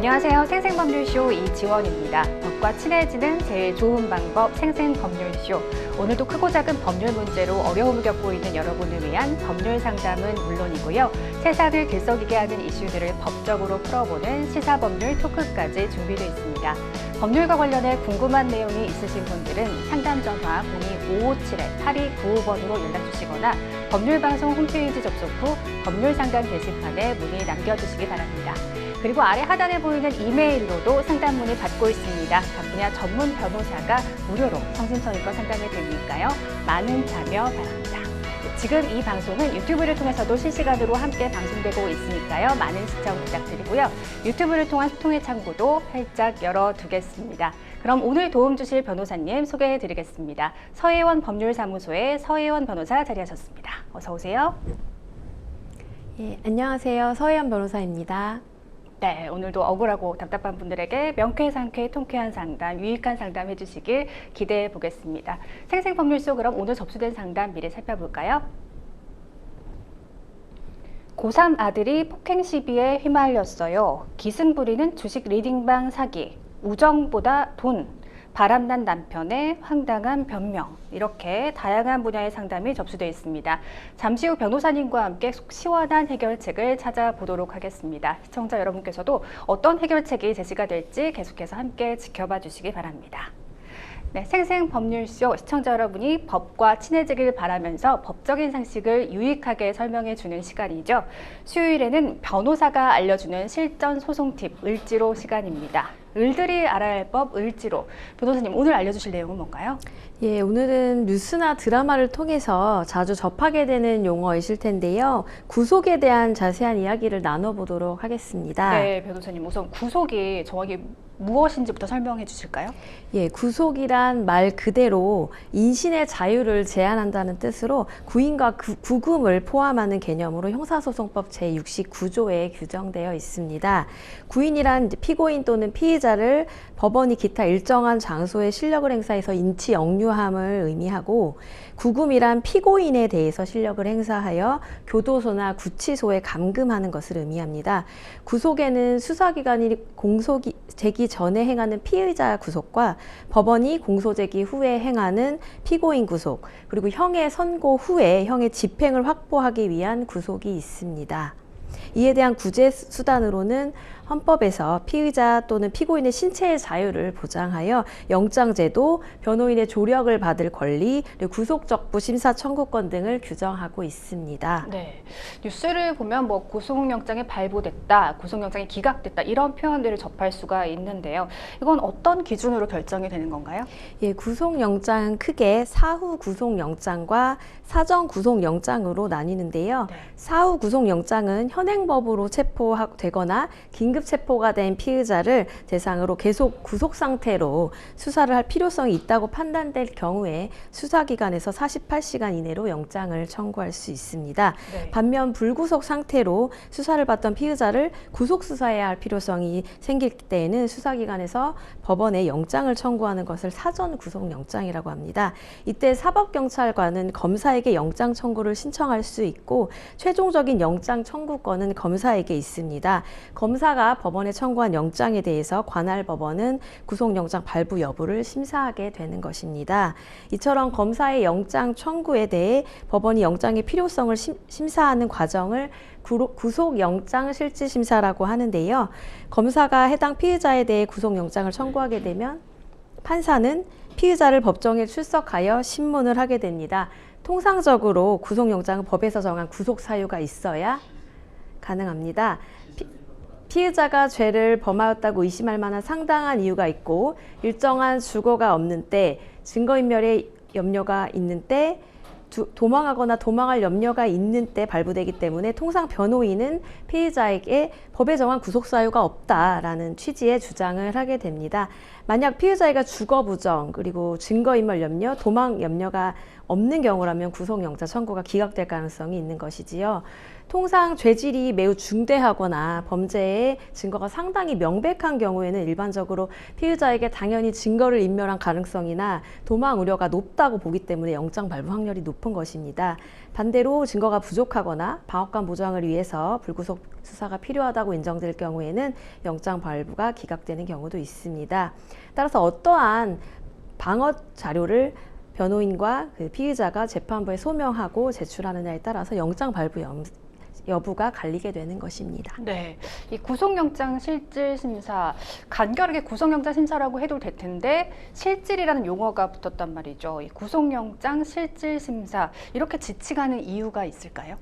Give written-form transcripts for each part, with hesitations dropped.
안녕하세요. 생생법률쇼 이지원입니다. 법과 친해지는 제일 좋은 방법 생생법률쇼. 오늘도 크고 작은 법률 문제로 어려움을 겪고 있는 여러분을 위한 법률 상담은 물론이고요. 세상을 들썩이게 하는 이슈들을 법적으로 풀어보는 시사법률 토크까지 준비되어 있습니다. 법률과 관련해 궁금한 내용이 있으신 분들은 상담 전화 02-557-8295번으로 연락 주시거나 법률방송 홈페이지 접속 후 법률상담 게시판에 문의 남겨주시기 바랍니다. 그리고 아래 하단에 보이는 이메일로도 상담 문의 받고 있습니다. 각 분야 전문 변호사가 무료로 성심성의껏 상담해 드리니까요. 많은 참여 바랍니다. 지금 이 방송은 유튜브를 통해서도 실시간으로 함께 방송되고 있으니까요. 많은 시청 부탁드리고요. 유튜브를 통한 소통의 창구도 활짝 열어두겠습니다. 그럼 오늘 도움 주실 변호사님 소개해 드리겠습니다. 서혜원 법률사무소의 서혜원 변호사 자리하셨습니다. 어서 오세요. 예, 안녕하세요. 서혜원 변호사입니다. 네, 오늘도 억울하고 답답한 분들에게 명쾌상쾌 통쾌한 상담, 유익한 상담 해주시길 기대해 보겠습니다. 생생법률쇼 그럼 오늘 접수된 상담 미리 살펴볼까요? 고3 아들이 폭행 시비에 휘말렸어요. 기승부리는 주식 리딩방 사기, 우정보다 돈, 바람난 남편의 황당한 변명, 이렇게 다양한 분야의 상담이 접수되어 있습니다. 잠시 후 변호사님과 함께 속 시원한 해결책을 찾아보도록 하겠습니다. 시청자 여러분께서도 어떤 해결책이 제시가 될지 계속해서 함께 지켜봐 주시기 바랍니다. 네, 생생법률쇼 시청자 여러분이 법과 친해지길 바라면서 법적인 상식을 유익하게 설명해 주는 시간이죠. 수요일에는 변호사가 알려주는 실전 소송 팁 을지로 시간입니다. 을들이 알아야 할 법 을지로. 변호사님, 오늘 알려주실 내용은 뭔가요? 예, 오늘은 뉴스나 드라마를 통해서 자주 접하게 되는 용어이실 텐데요. 구속에 대한 자세한 이야기를 나눠보도록 하겠습니다. 네, 변호사님, 우선 구속이 정확히 무엇인지부터 설명해 주실까요? 예, 구속이란 말 그대로 인신의 자유를 제한한다는 뜻으로 구인과 구금을 포함하는 개념으로 형사소송법 제69조에 규정되어 있습니다. 구인이란 피고인 또는 피의자를 법원이 기타 일정한 장소에 실력을 행사해서 인치 역류함을 의미하고, 구금이란 피고인에 대해서 실력을 행사하여 교도소나 구치소에 감금하는 것을 의미합니다. 구속에는 수사기관이 공소 제기 전에 행하는 피의자 구속과 법원이 공소 제기 후에 행하는 피고인 구속, 그리고 형의 선고 후에 형의 집행을 확보하기 위한 구속이 있습니다. 이에 대한 구제 수단으로는 헌법에서 피의자 또는 피고인의 신체의 자유를 보장하여 영장제도, 변호인의 조력을 받을 권리, 그리고 구속적부 심사 청구권 등을 규정하고 있습니다. 네, 뉴스를 보면 뭐 구속영장이 발부됐다, 구속영장이 기각됐다 이런 표현들을 접할 수가 있는데요. 이건 어떤 기준으로 결정이 되는 건가요? 예, 구속영장은 크게 사후 구속영장과 사전 구속영장으로 나뉘는데요. 네. 사후 구속영장은 현행법으로 체포되거나 긴급 체포가 된 피의자를 대상으로 계속 구속 상태로 수사를 할 필요성이 있다고 판단될 경우에 수사기관에서 48시간 이내로 영장을 청구할 수 있습니다. 네. 반면 불구속 상태로 수사를 받던 피의자를 구속 수사해야 할 필요성이 생길 때에는 수사기관에서 법원에 영장을 청구하는 것을 사전 구속영장이라고 합니다. 이때 사법경찰관은 검사에게 영장 청구를 신청할 수 있고 최종적인 영장 청구권은 검사에게 있습니다. 검사가 법원에 청구한 영장에 대해서 관할 법원은 구속영장 발부 여부를 심사하게 되는 것입니다. 이처럼 검사의 영장 청구에 대해 법원이 영장의 필요성을 심사하는 과정을 구속영장 실질심사라고 하는데요. 검사가 해당 피의자에 대해 구속영장을 청구하게 되면 판사는 피의자를 법정에 출석하여 신문을 하게 됩니다. 통상적으로 구속영장은 법에서 정한 구속사유가 있어야 가능합니다. 피의자가 죄를 범하였다고 의심할 만한 상당한 이유가 있고 일정한 주거가 없는 때, 증거인멸의 염려가 있는 때, 도망하거나 도망할 염려가 있는 때 발부되기 때문에 통상 변호인은 피의자에게 법에 정한 구속사유가 없다라는 취지의 주장을 하게 됩니다. 만약 피의자가 주거 부정, 그리고 증거인멸 염려, 도망 염려가 없는 경우라면 구속영장 청구가 기각될 가능성이 있는 것이지요. 통상 죄질이 매우 중대하거나 범죄의 증거가 상당히 명백한 경우에는 일반적으로 피의자에게 당연히 증거를 인멸한 가능성이나 도망 우려가 높다고 보기 때문에 영장 발부 확률이 높은 것입니다. 반대로 증거가 부족하거나 방어권 보장을 위해서 불구속 수사가 필요하다고 인정될 경우에는 영장 발부가 기각되는 경우도 있습니다. 따라서 어떠한 방어 자료를 변호인과 그 피의자가 재판부에 소명하고 제출하느냐에 따라서 영장 발부 여부가 갈리게 되는 것입니다. 네, 이 구속영장 실질 심사, 간결하게 구속영장 심사라고 해도 될 텐데 실질이라는 용어가 붙었단 말이죠. 이 구속영장 실질 심사 이렇게 지칭하는 이유가 있을까요?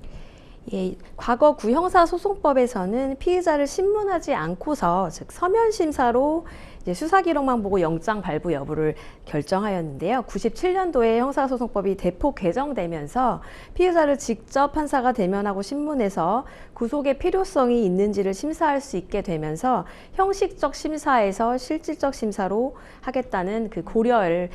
예, 과거 구형사소송법에서는 피의자를 신문하지 않고서 즉 서면 심사로 이제 수사 기록만 보고 영장 발부 여부를 결정하였는데요. 97년도에 형사소송법이 대폭 개정되면서 피의자를 직접 판사가 대면하고 신문해서 구속의 필요성이 있는지를 심사할 수 있게 되면서 형식적 심사에서 실질적 심사로 하겠다는 그 고려를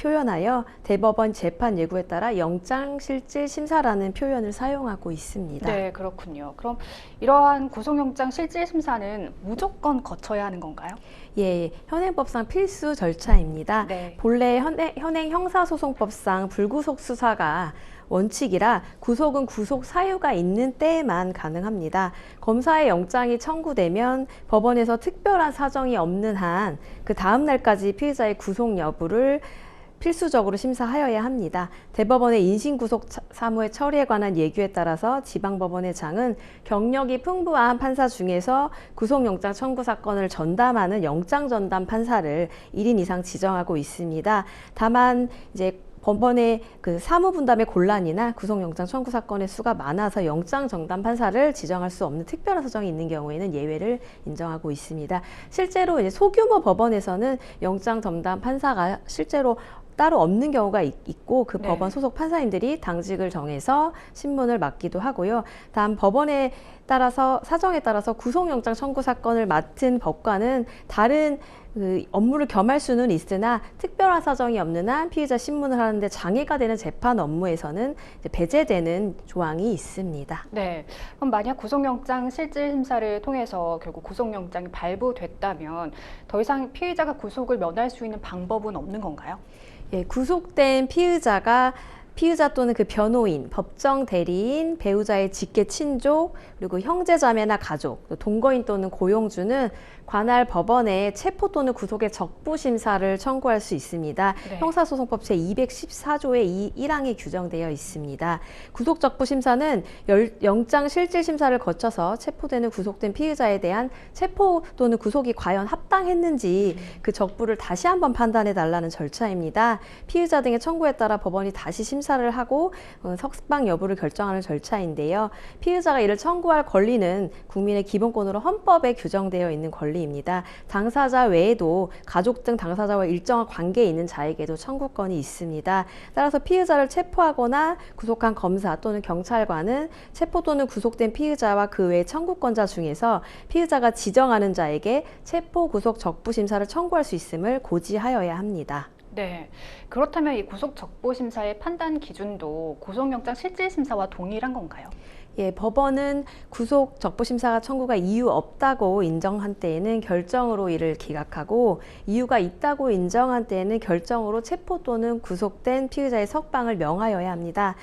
표현하여 대법원 재판 예고에 따라 영장실질심사라는 표현을 사용하고 있습니다. 네, 그렇군요. 그럼 이러한 구속영장 실질심사는 무조건 거쳐야 하는 건가요? 예, 현행법상 필수 절차입니다. 네. 본래 현행 형사소송법상 불구속 수사가 원칙이라 구속은 구속 사유가 있는 때에만 가능합니다. 검사의 영장이 청구되면 법원에서 특별한 사정이 없는 한 그 다음 날까지 피의자의 구속 여부를 필수적으로 심사하여야 합니다. 대법원의 인신구속 사무의 처리에 관한 예규에 따라서 지방법원의 장은 경력이 풍부한 판사 중에서 구속영장 청구 사건을 전담하는 영장전담 판사를 1인 이상 지정하고 있습니다. 다만 이제 법원의 그 사무분담의 곤란이나 구속영장 청구 사건의 수가 많아서 영장정담 판사를 지정할 수 없는 특별한 사정이 있는 경우에는 예외를 인정하고 있습니다. 실제로 이제 소규모 법원에서는 영장정담 판사가 실제로 따로 없는 경우가 있고 그 네. 법원 소속 판사님들이 당직을 정해서 신문을 맡기도 하고요. 다음 법원에 따라서 사정에 따라서 구속영장 청구 사건을 맡은 법관은 다른 그 업무를 겸할 수는 있으나 특별한 사정이 없는 한 피의자 신문을 하는데 장애가 되는 재판 업무에서는 이제 배제되는 조항이 있습니다. 네. 그럼 만약 구속영장 실질심사를 통해서 결국 구속영장이 발부됐다면 더 이상 피의자가 구속을 면할 수 있는 방법은 없는 건가요? 예, 구속된 피의자 또는 그 변호인, 법정 대리인, 배우자의 직계 친족, 그리고 형제자매나 가족, 동거인 또는 고용주는 관할 법원에 체포 또는 구속의 적부심사를 청구할 수 있습니다. 네. 형사소송법 제214조의 1항에 규정되어 있습니다. 구속적부심사는 영장실질심사를 거쳐서 체포되는 구속된 피의자에 대한 체포 또는 구속이 과연 합당했는지 그 적부를 다시 한번 판단해 달라는 절차입니다. 피의자 등의 청구에 따라 법원이 다시 심사를 하고 석방 여부를 결정하는 절차인데요. 피의자가 이를 청구할 권리는 국민의 기본권으로 헌법에 규정되어 있는 권리입니다. 당사자 외에도 가족 등 당사자와 일정한 관계에 있는 자에게도 청구권이 있습니다. 따라서 피의자를 체포하거나 구속한 검사 또는 경찰관은 체포 또는 구속된 피의자와 그 외 청구권자 중에서 피의자가 지정하는 자에게 체포, 구속, 적부심사를 청구할 수 있음을 고지하여야 합니다. 네. 그렇다면 이 구속적부심사의 판단 기준도 구속영장 실질심사와 동일한 건가요? 예, 법원은 구속 적부심사 청구가 이유 없다고 인정한 때에는 결정으로 이를 기각하고 이유가 있다고 인정한 때에는 결정으로 체포 또는 구속된 피의자의 석방을 명하여야 합니다.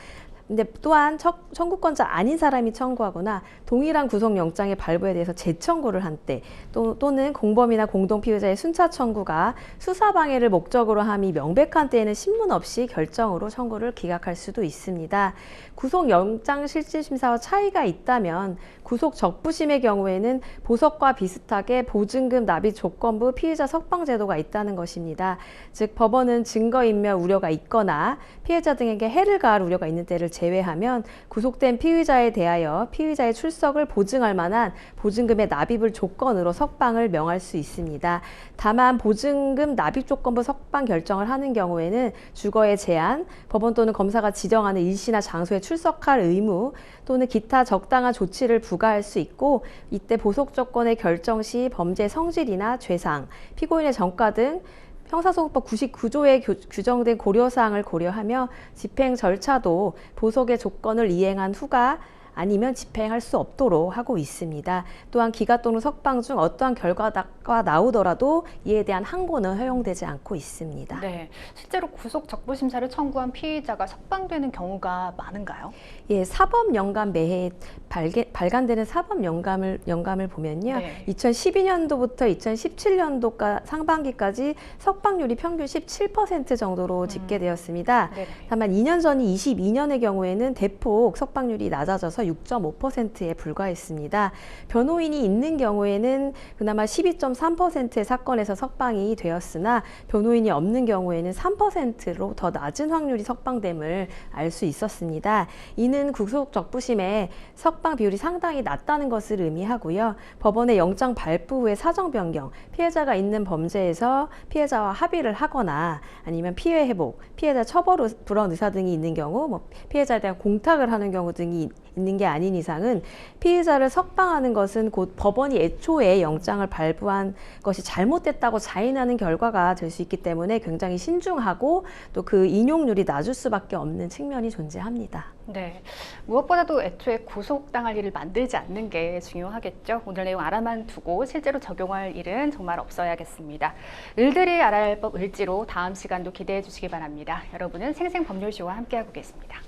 근데 또한 청구권자 아닌 사람이 청구하거나 동일한 구속영장의 발부에 대해서 재청구를 한 때 또는 공범이나 공동피의자의 순차 청구가 수사방해를 목적으로 함이 명백한 때에는 신문 없이 결정으로 청구를 기각할 수도 있습니다. 구속영장실질심사와 차이가 있다면 구속적부심의 경우에는 보석과 비슷하게 보증금 납입 조건부 피의자 석방제도가 있다는 것입니다. 즉 법원은 증거인멸 우려가 있거나 피해자 등에게 해를 가할 우려가 있는 때를 제외하면 구속된 피의자에 대하여 피의자의 출석을 보증할 만한 보증금의 납입을 조건으로 석방을 명할 수 있습니다. 다만 보증금 납입 조건부 석방 결정을 하는 경우에는 주거의 제한, 법원 또는 검사가 지정하는 일시나 장소에 출석할 의무 또는 기타 적당한 조치를 부과할 수 있고 이때 보석 조건의 결정 시 범죄 성질이나 죄상, 피고인의 전과 등 형사소송법 99조에 규정된 고려사항을 고려하며 집행 절차도 보석의 조건을 이행한 후가 아니면 집행할 수 없도록 하고 있습니다. 또한 기가 또는 석방 중 어떠한 결과가 나오더라도 이에 대한 항고는 허용되지 않고 있습니다. 네, 실제로 구속 적부 심사를 청구한 피의자가 석방되는 경우가 많은가요? 예, 사법연감 매해 발간되는 사법연감을 보면요. 네. 2012년도부터 2017년도 상반기까지 석방률이 평균 17% 정도로 집계되었습니다. 네네. 다만 2년 전인 22년의 경우에는 대폭 석방률이 낮아져서 6.5%에 불과했습니다. 변호인이 있는 경우에는 그나마 12.3%의 사건에서 석방이 되었으나 변호인이 없는 경우에는 3%로 더 낮은 확률이 석방됨을 알 수 있었습니다. 이는 구속 적부심의 석방 비율이 상당히 낮다는 것을 의미하고요. 법원의 영장 발부 후에 사정 변경, 피해자가 있는 범죄에서 피해자와 합의를 하거나 아니면 피해 회복, 피해자 처벌 불원 의사 등이 있는 경우, 피해자에 대한 공탁을 하는 경우 등이 있는 게 아닌 이상은 피의자를 석방하는 것은 곧 법원이 애초에 영장을 발부한 것이 잘못됐다고 자인하는 결과가 될 수 있기 때문에 굉장히 신중하고 또 그 인용률이 낮을 수밖에 없는 측면이 존재합니다. 네, 무엇보다도 애초에 구속당할 일을 만들지 않는 게 중요하겠죠. 오늘 내용 알아만 두고 실제로 적용할 일은 정말 없어야겠습니다. 을들이 알아야 할 법 을지로 다음 시간도 기대해 주시기 바랍니다. 여러분은 생생법률쇼와 함께하고 계십니다.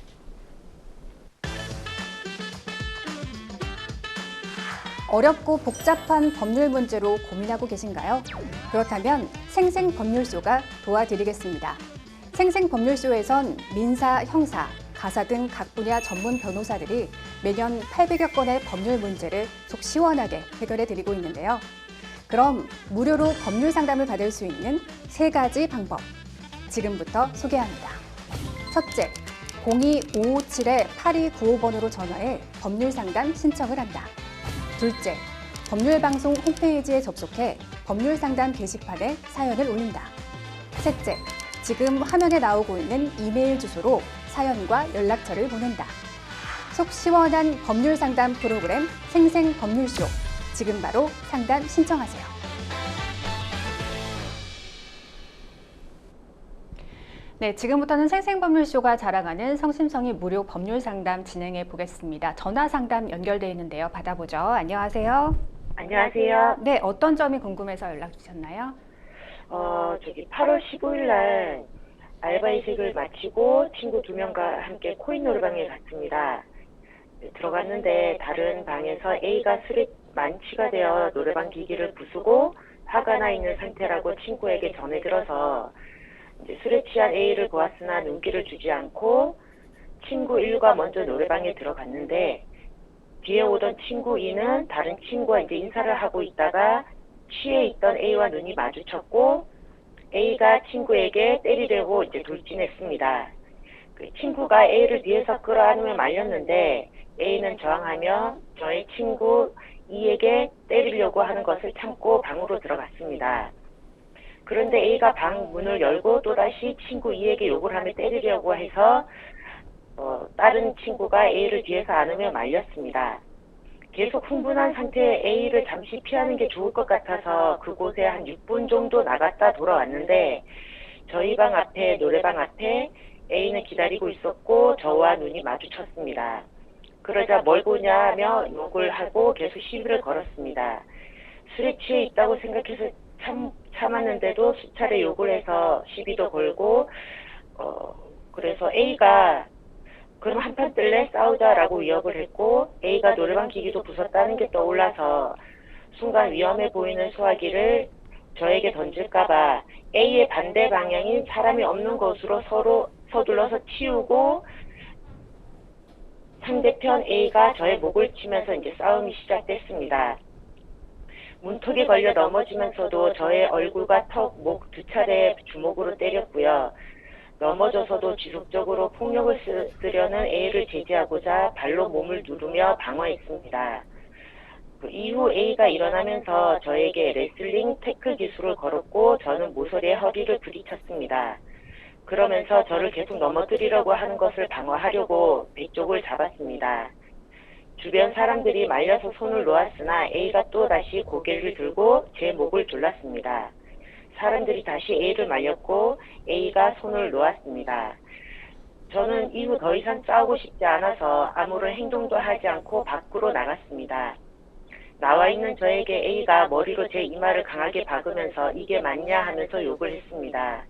어렵고 복잡한 법률 문제로 고민하고 계신가요? 그렇다면 생생법률쇼가 도와드리겠습니다. 생생법률쇼에선 민사, 형사, 가사 등 각 분야 전문 변호사들이 매년 800여 건의 법률 문제를 속 시원하게 해결해 드리고 있는데요. 그럼 무료로 법률 상담을 받을 수 있는 3가지 방법, 지금부터 소개합니다. 첫째, 02-557-8295번으로 전화해 법률 상담 신청을 한다. 둘째, 법률방송 홈페이지에 접속해 법률 상담 게시판에 사연을 올린다. 셋째, 지금 화면에 나오고 있는 이메일 주소로 사연과 연락처를 보낸다. 속 시원한 법률 상담 프로그램 생생법률쇼. 지금 바로 상담 신청하세요. 네, 지금부터는 생생법률쇼가 자랑하는 성심성의 무료 법률 상담 진행해 보겠습니다. 전화 상담 연결돼 있는데요. 받아보죠. 안녕하세요. 안녕하세요. 네, 어떤 점이 궁금해서 연락 주셨나요? 8월 15일 날 알바 이직을 마치고 친구 2명과 함께 코인 노래방에 갔습니다. 들어갔는데 다른 방에서 A가 술에 만취가 되어 노래방 기기를 부수고 화가 나 있는 상태라고 친구에게 전해 들어서 이제 술에 취한 A를 보았으나 눈길을 주지 않고 친구 1과 먼저 노래방에 들어갔는데 뒤에 오던 친구 2는 다른 친구와 이제 인사를 하고 있다가 취해 있던 A와 눈이 마주쳤고 A가 친구에게 때리려고 이제 돌진했습니다. 그 친구가 A를 뒤에서 끌어안으며 말렸는데 A는 저항하며 저의 친구 E에게 때리려고 하는 것을 참고 방으로 들어갔습니다. 그런데 A가 방 문을 열고 또다시 친구 E에게 욕을 하며 때리려고 해서 다른 친구가 A를 뒤에서 안으며 말렸습니다. 계속 흥분한 상태에 A를 잠시 피하는 게 좋을 것 같아서 그곳에 한 6분 정도 나갔다 돌아왔는데 저희 방 앞에 노래방 앞에 A는 기다리고 있었고 저와 눈이 마주쳤습니다. 그러자 뭘 보냐며 욕을 하고 계속 시비를 걸었습니다. 술에 취해 있다고 생각해서 참았는데도 수차례 욕을 해서 시비도 걸고 그래서 A가 그럼 한판 뜰래? 싸우자라고 위협을 했고 A가 노래방 기기도 부쉈다는 게 떠올라서 순간 위험해 보이는 소화기를 저에게 던질까봐 A의 반대 방향인 사람이 없는 곳으로 서로 서둘러서 치우고 상대편 A가 저의 목을 치면서 이제 싸움이 시작됐습니다. 문턱에 걸려 넘어지면서도 저의 얼굴과 턱, 목 2차례 주먹으로 때렸고요. 넘어져서도 지속적으로 폭력을 쓰려는 A를 제지하고자 발로 몸을 누르며 방어했습니다. 그 이후 A가 일어나면서 저에게 레슬링 태클 기술을 걸었고 저는 모서리에 허리를 부딪혔습니다. 그러면서 저를 계속 넘어뜨리려고 하는 것을 방어하려고 배 쪽을 잡았습니다. 주변 사람들이 말려서 손을 놓았으나 A가 또 다시 고개를 들고 제 목을 졸랐습니다. 사람들이 다시 A를 말렸고 A가 손을 놓았습니다. 저는 이후 더 이상 싸우고 싶지 않아서 아무런 행동도 하지 않고 밖으로 나갔습니다. 나와 있는 저에게 A가 머리로 제 이마를 강하게 박으면서 이게 맞냐 하면서 욕을 했습니다.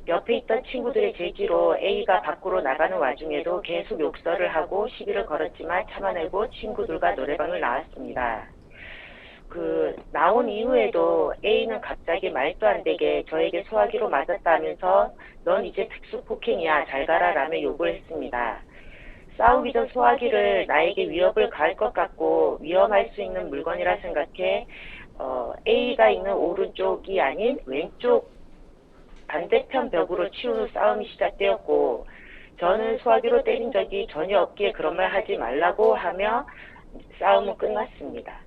옆에 있던 친구들의 제지로 A가 밖으로 나가는 와중에도 계속 욕설을 하고 시비를 걸었지만 참아내고 친구들과 노래방을 나왔습니다. 나온 이후에도 A는 갑자기 말도 안 되게 저에게 소화기로 맞았다면서 넌 이제 특수폭행이야 잘 가라 라며 욕을 했습니다. 싸우기 전 소화기를 나에게 위협을 가할 것 같고 위험할 수 있는 물건이라 생각해 A가 있는 오른쪽이 아닌 왼쪽 반대편 벽으로 치운 후 싸움이 시작되었고 저는 소화기로 때린 적이 전혀 없기에 그런 말 하지 말라고 하며 싸움은 끝났습니다.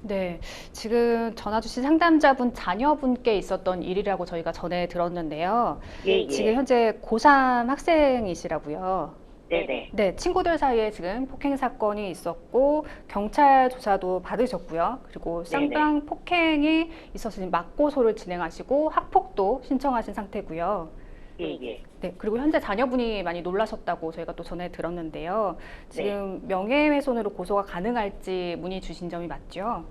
네, 지금 전화 주신 상담자분 자녀분께 있었던 일이라고 저희가 전에 들었는데요. 예. 지금 현재 고3 학생이시라고요. 네네. 네, 친구들 사이에 지금 폭행 사건이 있었고 경찰 조사도 받으셨고요. 그리고 쌍방 폭행이 있어서 지금 맞고소를 진행하시고 학폭도 신청하신 상태고요. 예. 네, 그리고 현재 자녀분이 많이 놀라셨다고 저희가 또 전에 들었는데요. 지금 명예훼손으로 고소가 가능할지 문의 주신 점이 맞죠?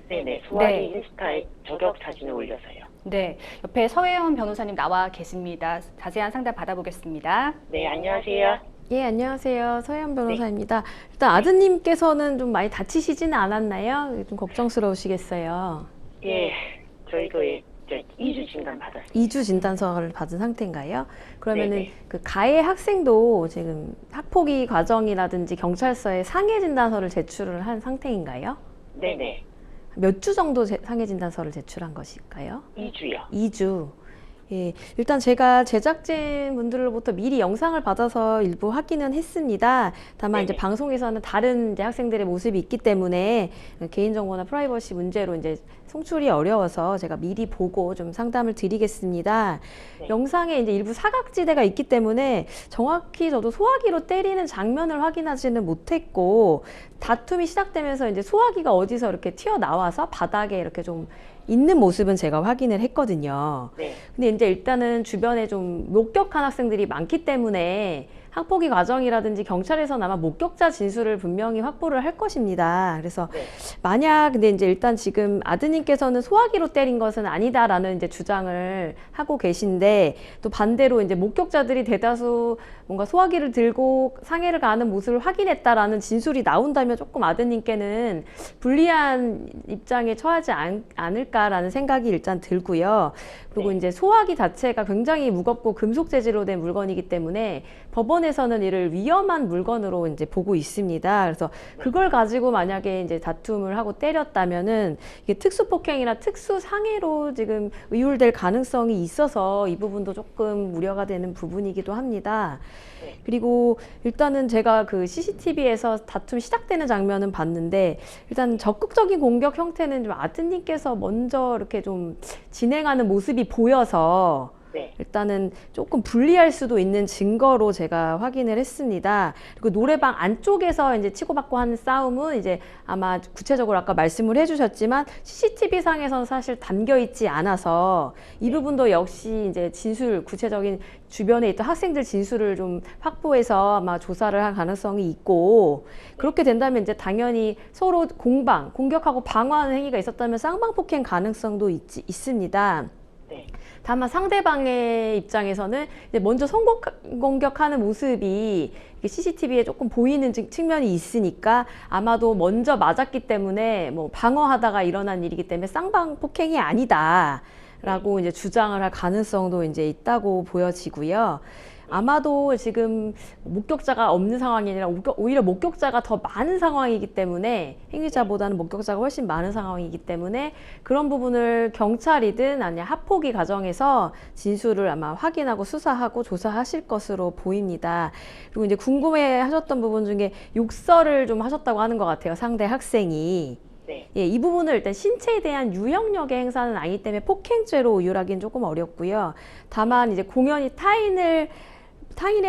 네네. 소화기 인스타에 저격 사진을 올려서요. 네, 옆에 서혜원 변호사님 나와 계십니다. 자세한 상담 받아보겠습니다. 네, 안녕하세요. 예, 안녕하세요. 서혜연 변호사입니다. 일단 아드님께서는 좀 많이 다치시지는 않았나요? 좀 걱정스러우시겠어요. 예, 저희도 2주 진단 받았어요. 2주 진단서를 받은 상태인가요? 그러면은 네네. 그 가해 학생도 지금 학폭위 과정이라든지 경찰서에 상해 진단서를 제출을 한 상태인가요? 네네. 몇 주 정도 상해 진단서를 제출한 것일까요? 2주요. 2주. 예, 일단 제가 제작진 분들로부터 미리 영상을 받아서 일부 확인은 했습니다. 다만 이제 네네. 방송에서는 다른 이제 학생들의 모습이 있기 때문에 개인정보나 프라이버시 문제로 이제 송출이 어려워서 제가 미리 보고 좀 상담을 드리겠습니다. 네. 영상에 이제 일부 사각지대가 있기 때문에 정확히 저도 소화기로 때리는 장면을 확인하지는 못했고 다툼이 시작되면서 이제 소화기가 어디서 이렇게 튀어나와서 바닥에 이렇게 좀 있는 모습은 제가 확인을 했거든요. 네. 근데 이제 일단은 주변에 좀 목격한 학생들이 많기 때문에 학폭위 과정이라든지 경찰에서는 아마 목격자 진술을 분명히 확보를 할 것입니다. 그래서 네. 만약 근데 이제 일단 지금 아드님께서는 소화기로 때린 것은 아니다라는 이제 주장을 하고 계신데 또 반대로 이제 목격자들이 대다수 뭔가 소화기를 들고 상해를 가하는 모습을 확인했다라는 진술이 나온다면 조금 아드님께는 불리한 입장에 처하지 않을까라는 생각이 일단 들고요. 그리고 네. 이제 소화기 자체가 굉장히 무겁고 금속 재질로 된 물건이기 때문에 법원에서는 이를 위험한 물건으로 이제 보고 있습니다. 그래서 그걸 가지고 만약에 이제 다툼을 하고 때렸다면은 이게 특수폭행이나 특수상해로 지금 의율될 가능성이 있어서 이 부분도 조금 우려가 되는 부분이기도 합니다. 네. 그리고 일단은 제가 그 CCTV에서 다툼 시작되는 장면은 봤는데 일단 적극적인 공격 형태는 좀 아드님께서 먼저 이렇게 좀 진행하는 모습이 보여서 네. 일단은 조금 불리할 수도 있는 증거로 제가 확인을 했습니다. 그리고 노래방 안쪽에서 이제 치고받고 하는 싸움은 이제 아마 구체적으로 아까 말씀을 해주셨지만 CCTV 상에서는 사실 담겨 있지 않아서 이 부분도 역시 이제 진술, 구체적인 주변에 있던 학생들 진술을 좀 확보해서 아마 조사를 할 가능성이 있고 그렇게 된다면 이제 당연히 서로 공격하고 방어하는 행위가 있었다면 쌍방폭행 가능성도 있습니다. 네. 다만 상대방의 입장에서는 이제 먼저 공격하는 모습이 CCTV에 조금 보이는 측면이 있으니까 아마도 먼저 맞았기 때문에 뭐 방어하다가 일어난 일이기 때문에 쌍방 폭행이 아니다라고 이제 주장을 할 가능성도 이제 있다고 보여지고요. 아마도 지금 목격자가 없는 상황이 아니라 오히려 목격자가 더 많은 상황이기 때문에 행위자보다는 목격자가 훨씬 많은 상황이기 때문에 그런 부분을 경찰이든 아니면 학폭위 과정에서 진술을 아마 확인하고 수사하고 조사하실 것으로 보입니다. 그리고 이제 궁금해 하셨던 부분 중에 욕설을 좀 하셨다고 하는 것 같아요. 상대 학생이. 네. 예, 이 부분을 일단 신체에 대한 유형력의 행사는 아니기 때문에 폭행죄로 의율하기는 조금 어렵고요. 다만 이제 공연히 타인에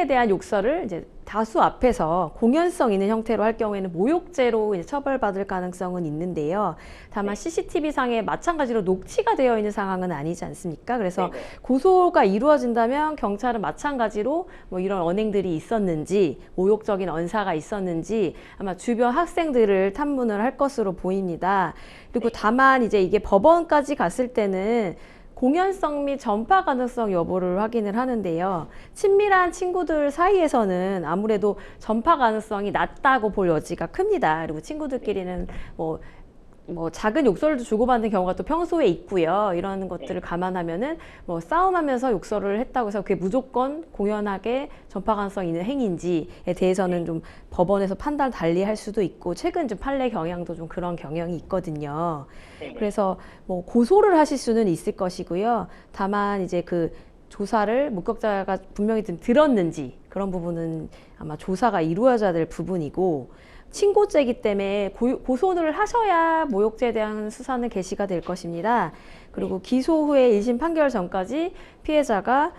대한 욕설을 이제 다수 앞에서 공연성 있는 형태로 할 경우에는 모욕죄로 이제 처벌받을 가능성은 있는데요. 다만 CCTV상에 마찬가지로 녹취가 되어 있는 상황은 아니지 않습니까? 그래서 네네. 고소가 이루어진다면 경찰은 마찬가지로 뭐 이런 언행들이 있었는지, 모욕적인 언사가 있었는지 아마 주변 학생들을 탐문을 할 것으로 보입니다. 그리고 다만 이제 이게 법원까지 갔을 때는 공연성 및 전파 가능성 여부를 확인을 하는데요. 친밀한 친구들 사이에서는 아무래도 전파 가능성이 낮다고 볼 여지가 큽니다. 그리고 친구들끼리는 뭐 작은 욕설도 주고받는 경우가 또 평소에 있고요. 이런 것들을 감안하면은 뭐 싸움하면서 욕설을 했다고 해서 그게 무조건 공연하게 전파 가능성 있는 행위인지에 대해서는 좀 법원에서 판단 달리 할 수도 있고, 최근 좀 판례 경향도 좀 그런 경향이 있거든요. 그래서 뭐 고소를 하실 수는 있을 것이고요. 다만 이제 그 조사를 목격자가 분명히 좀 들었는지 그런 부분은 아마 조사가 이루어져야 될 부분이고, 친고죄이기 때문에 고소를 하셔야 모욕죄에 대한 수사는 개시가 될 것입니다. 그리고 기소 후에 1심 판결 전까지 피해자가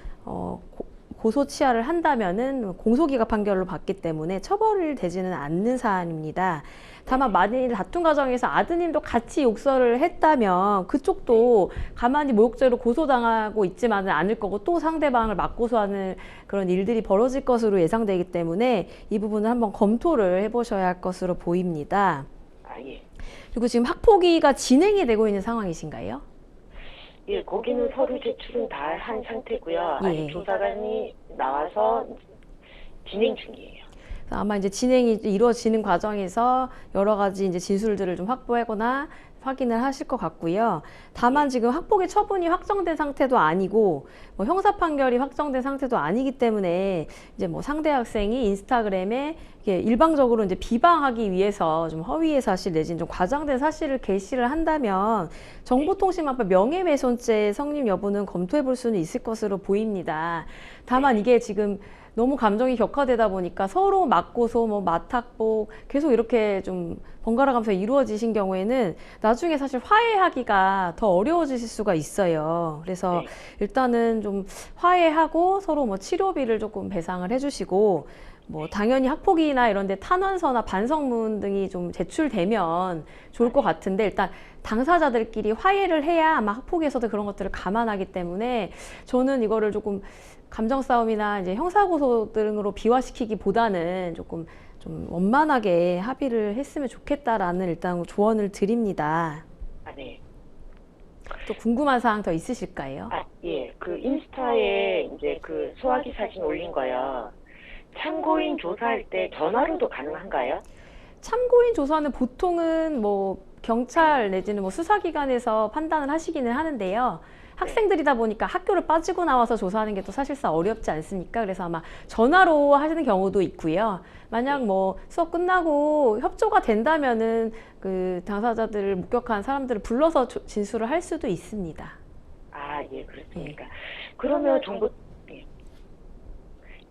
고소 취하를 한다면은 공소기각 판결로 받기 때문에 처벌이 되지는 않는 사안입니다. 다만 만일 다툼 과정에서 아드님도 같이 욕설을 했다면 그쪽도 가만히 모욕죄로 고소당하고 있지만은 않을 거고, 또 상대방을 맞고소하는 그런 일들이 벌어질 것으로 예상되기 때문에 이 부분을 한번 검토를 해보셔야 할 것으로 보입니다. 아, 예. 그리고 지금 학폭위가 진행이 되고 있는 상황이신가요? 예, 거기는 서류 제출은 다 한 상태고요. 예. 아직 조사관이 나와서 진행 중이에요. 아마 이제 진행이 이루어지는 과정에서 여러 가지 이제 진술들을 좀 확보하거나 확인을 하실 것 같고요. 다만 지금 학폭의 처분이 확정된 상태도 아니고 뭐 형사 판결이 확정된 상태도 아니기 때문에 이제 뭐 상대 학생이 인스타그램에 이게 일방적으로 이제 비방하기 위해서 좀 허위의 사실 내지는 좀 과장된 사실을 게시를 한다면 정보통신망법 명예훼손죄 성립 여부는 검토해 볼 수는 있을 것으로 보입니다. 다만 이게 지금 너무 감정이 격화되다 보니까 서로 맞고소, 뭐 맞학복 계속 이렇게 좀 번갈아 가면서 이루어지신 경우에는 나중에 사실 화해하기가 더 어려워지실 수가 있어요. 그래서 일단은 좀 화해하고 서로 뭐 치료비를 조금 배상을 해주시고, 뭐 당연히 학폭위나 이런 데 탄원서나 반성문 등이 좀 제출되면 좋을 것 같은데, 일단 당사자들끼리 화해를 해야 아마 학폭위에서도 그런 것들을 감안하기 때문에 저는 이거를 조금 감정 싸움이나 이제 형사고소 등으로 비화시키기보다는 조금 좀 원만하게 합의를 했으면 좋겠다라는 일단 조언을 드립니다. 아, 네. 또 궁금한 사항 더 있으실까요? 아, 예. 그 인스타에 이제 그 소화기 사진 올린 거요. 참고인 조사할 때 전화로도 가능한가요? 참고인 조사는 보통은 뭐 경찰 내지는 뭐 수사기관에서 판단을 하시기는 하는데요. 학생들이다 보니까 학교를 빠지고 나와서 조사하는 게 또 사실상 어렵지 않습니까? 그래서 아마 전화로 하시는 경우도 있고요. 만약 뭐 수업 끝나고 협조가 된다면은 그 당사자들을 목격한 사람들을 불러서 진술을 할 수도 있습니다. 아, 예, 그렇습니까? 그러면 예.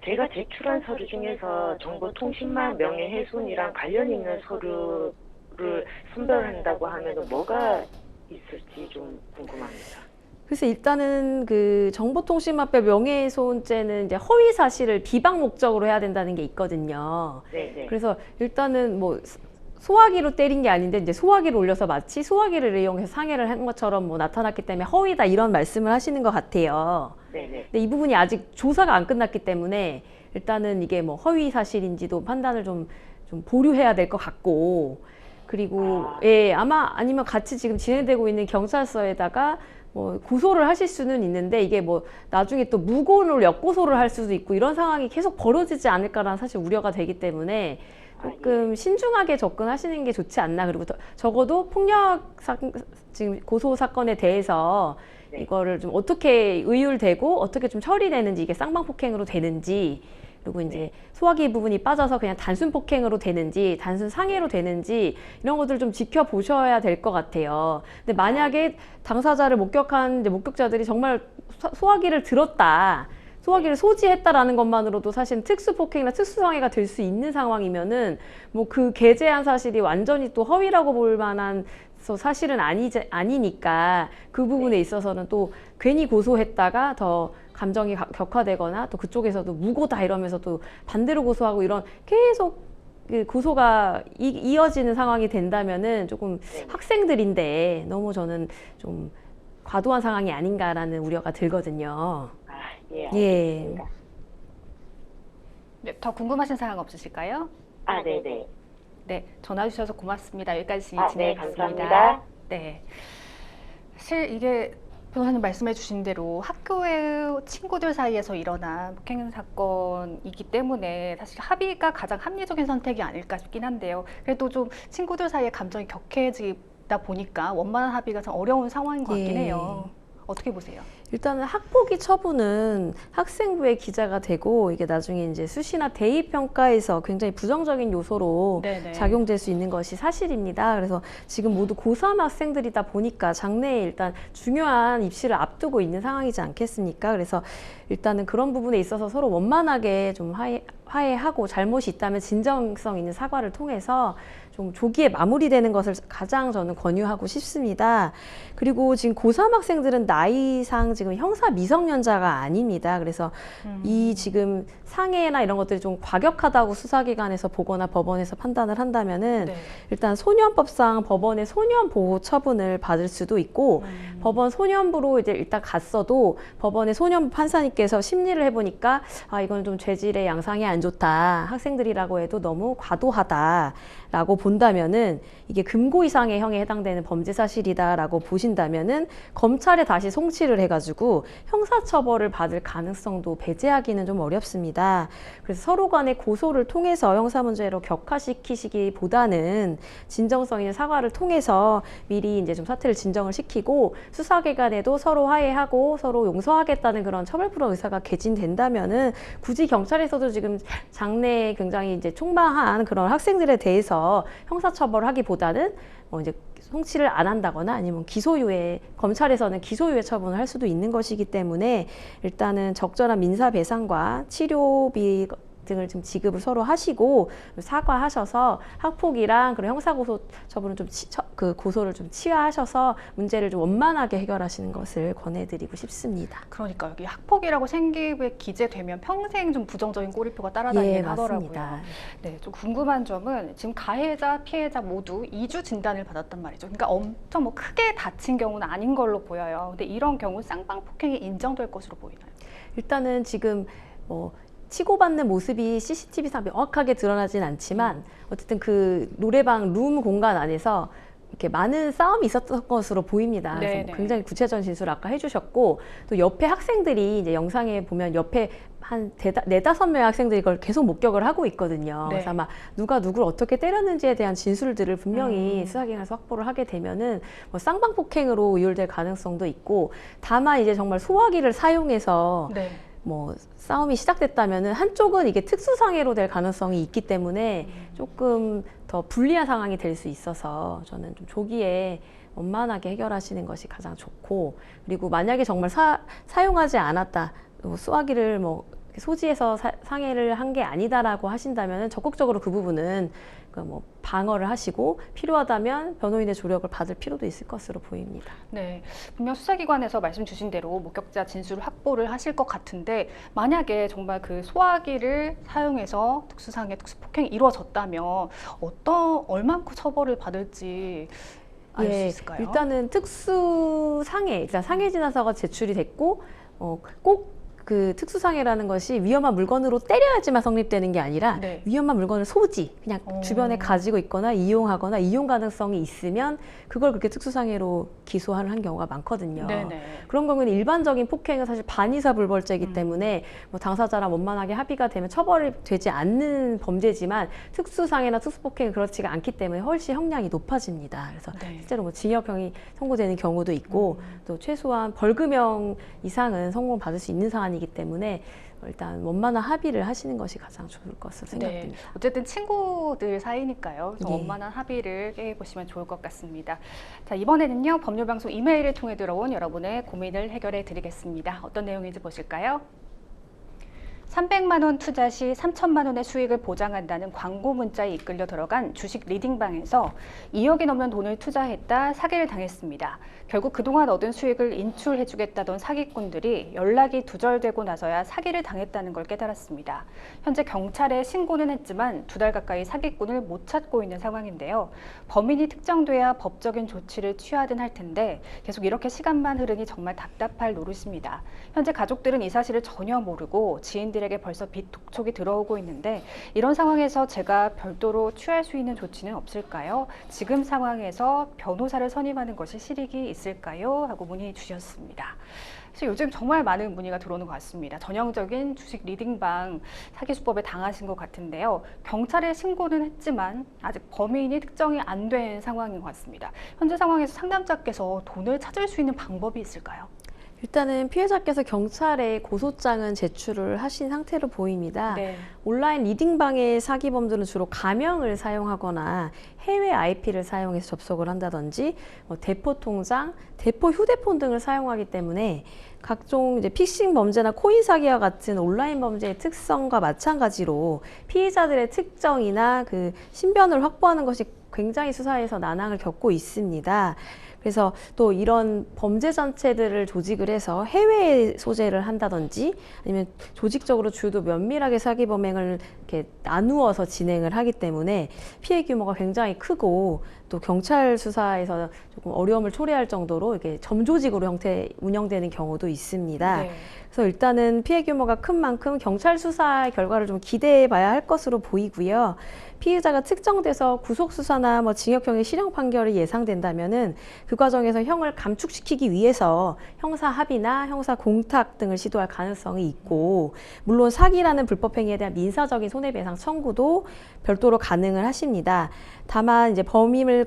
제가 제출한 서류 중에서 정보통신망 명예훼손이랑 관련 있는 서류를 선별한다고 하면 뭐가 있을지 좀 궁금합니다. 그래서 일단은 그 정보통신망법 명예훼손죄는 이제 허위 사실을 비방 목적으로 해야 된다는 게 있거든요. 네네. 그래서 일단은 뭐 소화기로 때린 게 아닌데 이제 소화기를 올려서 마치 소화기를 이용해서 상해를 한 것처럼 뭐 나타났기 때문에 허위다 이런 말씀을 하시는 것 같아요. 네네. 근데 이 부분이 아직 조사가 안 끝났기 때문에 일단은 이게 뭐 허위 사실인지도 판단을 좀 보류해야 될 것 같고, 그리고 예, 아마 아니면 같이 지금 진행되고 있는 경찰서에다가 뭐 고소를 하실 수는 있는데, 이게 뭐 나중에 또 무고를 역고소를 할 수도 있고 이런 상황이 계속 벌어지지 않을까라는 사실 우려가 되기 때문에 조금 신중하게 접근하시는 게 좋지 않나. 그리고 적어도 지금 고소 사건에 대해서 이거를 좀 어떻게 의율되고 어떻게 좀 처리되는지, 이게 쌍방폭행으로 되는지, 그리고 이제 소화기 부분이 빠져서 그냥 단순 폭행으로 되는지 단순 상해로 되는지 이런 것들을 좀 지켜보셔야 될 것 같아요. 근데 만약에 당사자를 목격한 이제 목격자들이 정말 소화기를 들었다, 소화기를 소지했다라는 것만으로도 사실 특수폭행이나 특수상해가 될 수 있는 상황이면은 뭐 그 게재한 사실이 완전히 또 허위라고 볼 만한 사실은 아니니까 그 부분에 있어서는 또 괜히 고소했다가 더 감정이 격화되거나 또 그쪽에서도 무고다 이러면서 또 반대로 고소하고 이런 계속 그 고소가 이어지는 상황이 된다면은 조금 학생들인데 너무 저는 좀 과도한 상황이 아닌가라는 우려가 들거든요. 아, 예, 예. 알겠습니다. 네, 더 궁금하신 사항 없으실까요? 아, 네네. 네, 전화 주셔서 고맙습니다. 여기까지 네, 진행하겠습니다. 감사합니다. 네. 사실 이게 변호사님 말씀해 주신 대로 학교의 친구들 사이에서 일어난 폭행 사건이기 때문에 사실 합의가 가장 합리적인 선택이 아닐까 싶긴 한데요. 그래도 좀 친구들 사이에 감정이 격해지다 보니까 원만한 합의가 참 어려운 상황인 것 같긴 예. 해요. 어떻게 보세요? 일단은 학폭위 처분은 학생부의 기자가 되고 이게 나중에 이제 수시나 대입 평가에서 굉장히 부정적인 요소로 네네. 작용될 수 있는 것이 사실입니다. 그래서 지금 모두 고3 학생들이다 보니까 장래에 일단 중요한 입시를 앞두고 있는 상황이지 않겠습니까? 그래서 일단은 그런 부분에 있어서 서로 원만하게 좀 화해하고 잘못이 있다면 진정성 있는 사과를 통해서 좀 조기에 마무리되는 것을 가장 저는 권유하고 싶습니다. 그리고 지금 고3 학생들은 나이상 지금 형사 미성년자가 아닙니다. 그래서 이 지금 상해나 이런 것들이 좀 과격하다고 수사기관에서 보거나 법원에서 판단을 한다면은 네. 일단 소년법상 법원의 소년 보호 처분을 받을 수도 있고 법원 소년부로 이제 일단 갔어도 법원의 소년부 판사님께서 심리를 해보니까 아 이건 좀 죄질의 양상이 안 좋다. 학생들이라고 해도 너무 과도하다라고 본다면은 이게 금고 이상의 형에 해당되는 범죄 사실이다라고 보신다면은 검찰에 다시 송치를 해가지고 형사처벌을 받을 가능성도 배제하기는 좀 어렵습니다. 그래서 서로 간의 고소를 통해서 형사 문제로 격화시키시기보다는 진정성 있는 사과를 통해서 미리 이제 좀 사태를 진정을 시키고 수사기관에도 서로 화해하고 서로 용서하겠다는 그런 처벌 의사가 개진된다면은 굳이 경찰에서도 지금 장래에 굉장히 이제 총망한 그런 학생들에 대해서 형사처벌을 하기보다는 이제 송치를 안 한다거나 아니면 기소유예, 검찰에서는 기소유예 처분을 할 수도 있는 것이기 때문에 일단은 적절한 민사배상과 치료비 등을 좀 지급을 서로 하시고 사과하셔서 학폭이랑 그런 형사고소 처분을 좀 그 고소를 좀 치하하셔서 문제를 좀 원만하게 해결하시는 것을 권해드리고 싶습니다. 그러니까 여기 학폭이라고 생기부에 기재되면 평생 좀 부정적인 꼬리표가 따라다니긴 예, 하더라고요. 맞습니다. 네, 좀 궁금한 점은 지금 가해자, 피해자 모두 이주 진단을 받았단 말이죠. 그러니까 엄청 뭐 크게 다친 경우는 아닌 걸로 보여요. 근데 이런 경우 쌍방폭행이 인정될 것으로 보이나요? 일단은 지금 치고받는 모습이 CCTV상 명확하게 드러나진 않지만 어쨌든 그 노래방 룸 공간 안에서 이렇게 많은 싸움이 있었던 것으로 보입니다. 그래서 네네. 굉장히 구체적인 진술을 아까 해주셨고 또 옆에 학생들이 이제 영상에 보면 옆에 한 4-5명의 학생들이 그걸 계속 목격을 하고 있거든요. 네. 그래서 아마 누가 누구를 어떻게 때렸는지에 대한 진술들을 분명히 수사기관에서 확보를 하게 되면은 뭐 쌍방폭행으로 이율될 가능성도 있고 다만 이제 정말 소화기를 사용해서 네. 뭐 싸움이 시작됐다면은 한쪽은 이게 특수상해로 될 가능성이 있기 때문에 조금 더 불리한 상황이 될 수 있어서 저는 좀 조기에 원만하게 해결하시는 것이 가장 좋고 그리고 만약에 정말 사용하지 않았다 수화기를 뭐 소지해서 상해를 한 게 아니다라고 하신다면 적극적으로 그 부분은 뭐 방어를 하시고 필요하다면 변호인의 조력을 받을 필요도 있을 것으로 보입니다. 네, 분명 수사기관에서 말씀 주신 대로 목격자 진술을 확보를 하실 것 같은데 만약에 정말 그 소화기를 사용해서 특수상해, 특수폭행이 이루어졌다면 얼만큼 처벌을 받을지 알 수 있을까요? 일단은 특수상해, 일단 상해 진술서가 제출이 됐고 꼭 그 특수상해라는 것이 위험한 물건으로 때려야지만 성립되는 게 아니라 네. 위험한 물건을 소지, 그냥 주변에 가지고 있거나 이용하거나 이용 가능성이 있으면 그걸 그렇게 특수상해로 기소하는 한 경우가 많거든요. 네네. 그런 경우는 일반적인 폭행은 사실 반의사 불벌죄이기 때문에 뭐 당사자랑 원만하게 합의가 되면 처벌이 되지 않는 범죄지만 특수상해나 특수폭행은 그렇지가 않기 때문에 훨씬 형량이 높아집니다. 그래서 네. 실제로 뭐 징역형이 선고되는 경우도 있고 또 최소한 벌금형 이상은 선고받을 수 있는 사안이기 때문에 일단 원만한 합의를 하시는 것이 가장 좋을 것으로 생각됩니다. 네. 어쨌든 친구들 사이니까요. 그래서 예. 원만한 합의를 깨보시면 좋을 것 같습니다. 자, 이번에는요. 법률방송 이메일을 통해 들어온 여러분의 고민을 해결해 드리겠습니다. 어떤 내용인지 보실까요? 300만 원 투자 시 3천만 원의 수익을 보장한다는 광고 문자에 이끌려 들어간 주식 리딩방에서 2억이 넘는 돈을 투자했다 사기를 당했습니다. 결국 그동안 얻은 수익을 인출해주겠다던 사기꾼들이 연락이 두절되고 나서야 사기를 당했다는 걸 깨달았습니다. 현재 경찰에 신고는 했지만 2달 가까이 사기꾼을 못 찾고 있는 상황인데요. 범인이 특정돼야 법적인 조치를 취하든 할 텐데 계속 이렇게 시간만 흐르니 정말 답답할 노릇입니다. 현재 가족들은 이 사실을 전혀 모르고 지인들에게 벌써 빚 독촉이 들어오고 있는데 이런 상황에서 제가 별도로 취할 수 있는 조치는 없을까요? 지금 상황에서 변호사를 선임하는 것이 실익이 있을까요? 하고 문의 주셨습니다. 사실 요즘 정말 많은 문의가 들어오는 것 같습니다. 전형적인 주식 리딩방 사기 수법에 당하신 것 같은데요. 경찰에 신고는 했지만 아직 범인이 특정이 안 된 상황인 것 같습니다. 현재 상황에서 상담자께서 돈을 찾을 수 있는 방법이 있을까요? 일단은 피해자께서 경찰에 고소장은 제출을 하신 상태로 보입니다. 네. 온라인 리딩방의 사기범들은 주로 가명을 사용하거나 해외 IP를 사용해서 접속을 한다든지 대포 통장, 대포 휴대폰 등을 사용하기 때문에 각종 이제 피싱 범죄나 코인 사기와 같은 온라인 범죄의 특성과 마찬가지로 피해자들의 특정이나 그 신변을 확보하는 것이 굉장히 수사에서 난항을 겪고 있습니다. 그래서 또 이런 범죄 단체들을 조직을 해서 해외에 소재를 한다든지 아니면 조직적으로 주도 면밀하게 사기 범행을 이렇게 나누어서 진행을 하기 때문에 피해 규모가 굉장히 크고 또 경찰 수사에서 조금 어려움을 초래할 정도로 이렇게 점조직으로 형태 운영되는 경우도 있습니다. 네. 그래서 일단은 피해 규모가 큰 만큼 경찰 수사 결과를 좀 기대해 봐야 할 것으로 보이고요. 피해자가 특정돼서 구속 수사나 징역형의 실형 판결이 예상된다면은 그 과정에서 형을 감축시키기 위해서 형사 합의나 형사 공탁 등을 시도할 가능성이 있고, 물론 사기라는 불법 행위에 대한 민사적인 손해배상 청구도 별도로 가능을 하십니다. 다만 이제 범인을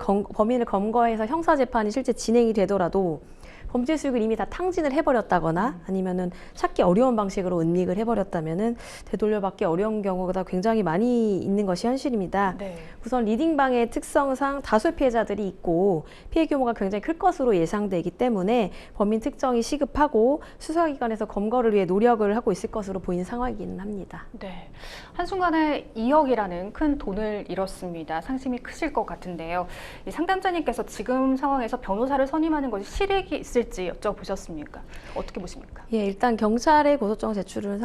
검거해서 형사 재판이 실제 진행이 되더라도 범죄 수익을 이미 다 탕진을 해버렸다거나 아니면은 찾기 어려운 방식으로 은닉을 해버렸다면은 되돌려받기 어려운 경우가 굉장히 많이 있는 것이 현실입니다. 네. 우선 리딩방의 특성상 다수 피해자들이 있고 피해 규모가 굉장히 클 것으로 예상되기 때문에 범인 특정이 시급하고 수사기관에서 검거를 위해 노력을 하고 있을 것으로 보이는 상황이기는 합니다. 네. 한순간에 2억이라는 큰 돈을 잃었습니다. 상심이 크실 것 같은데요. 이 상담자님께서 지금 상황에서 변호사를 선임하는 것이 실익이 있을지 여쭤보셨습니까? 어떻게 보십니까? 예, 일단 경찰에 고소장 제출은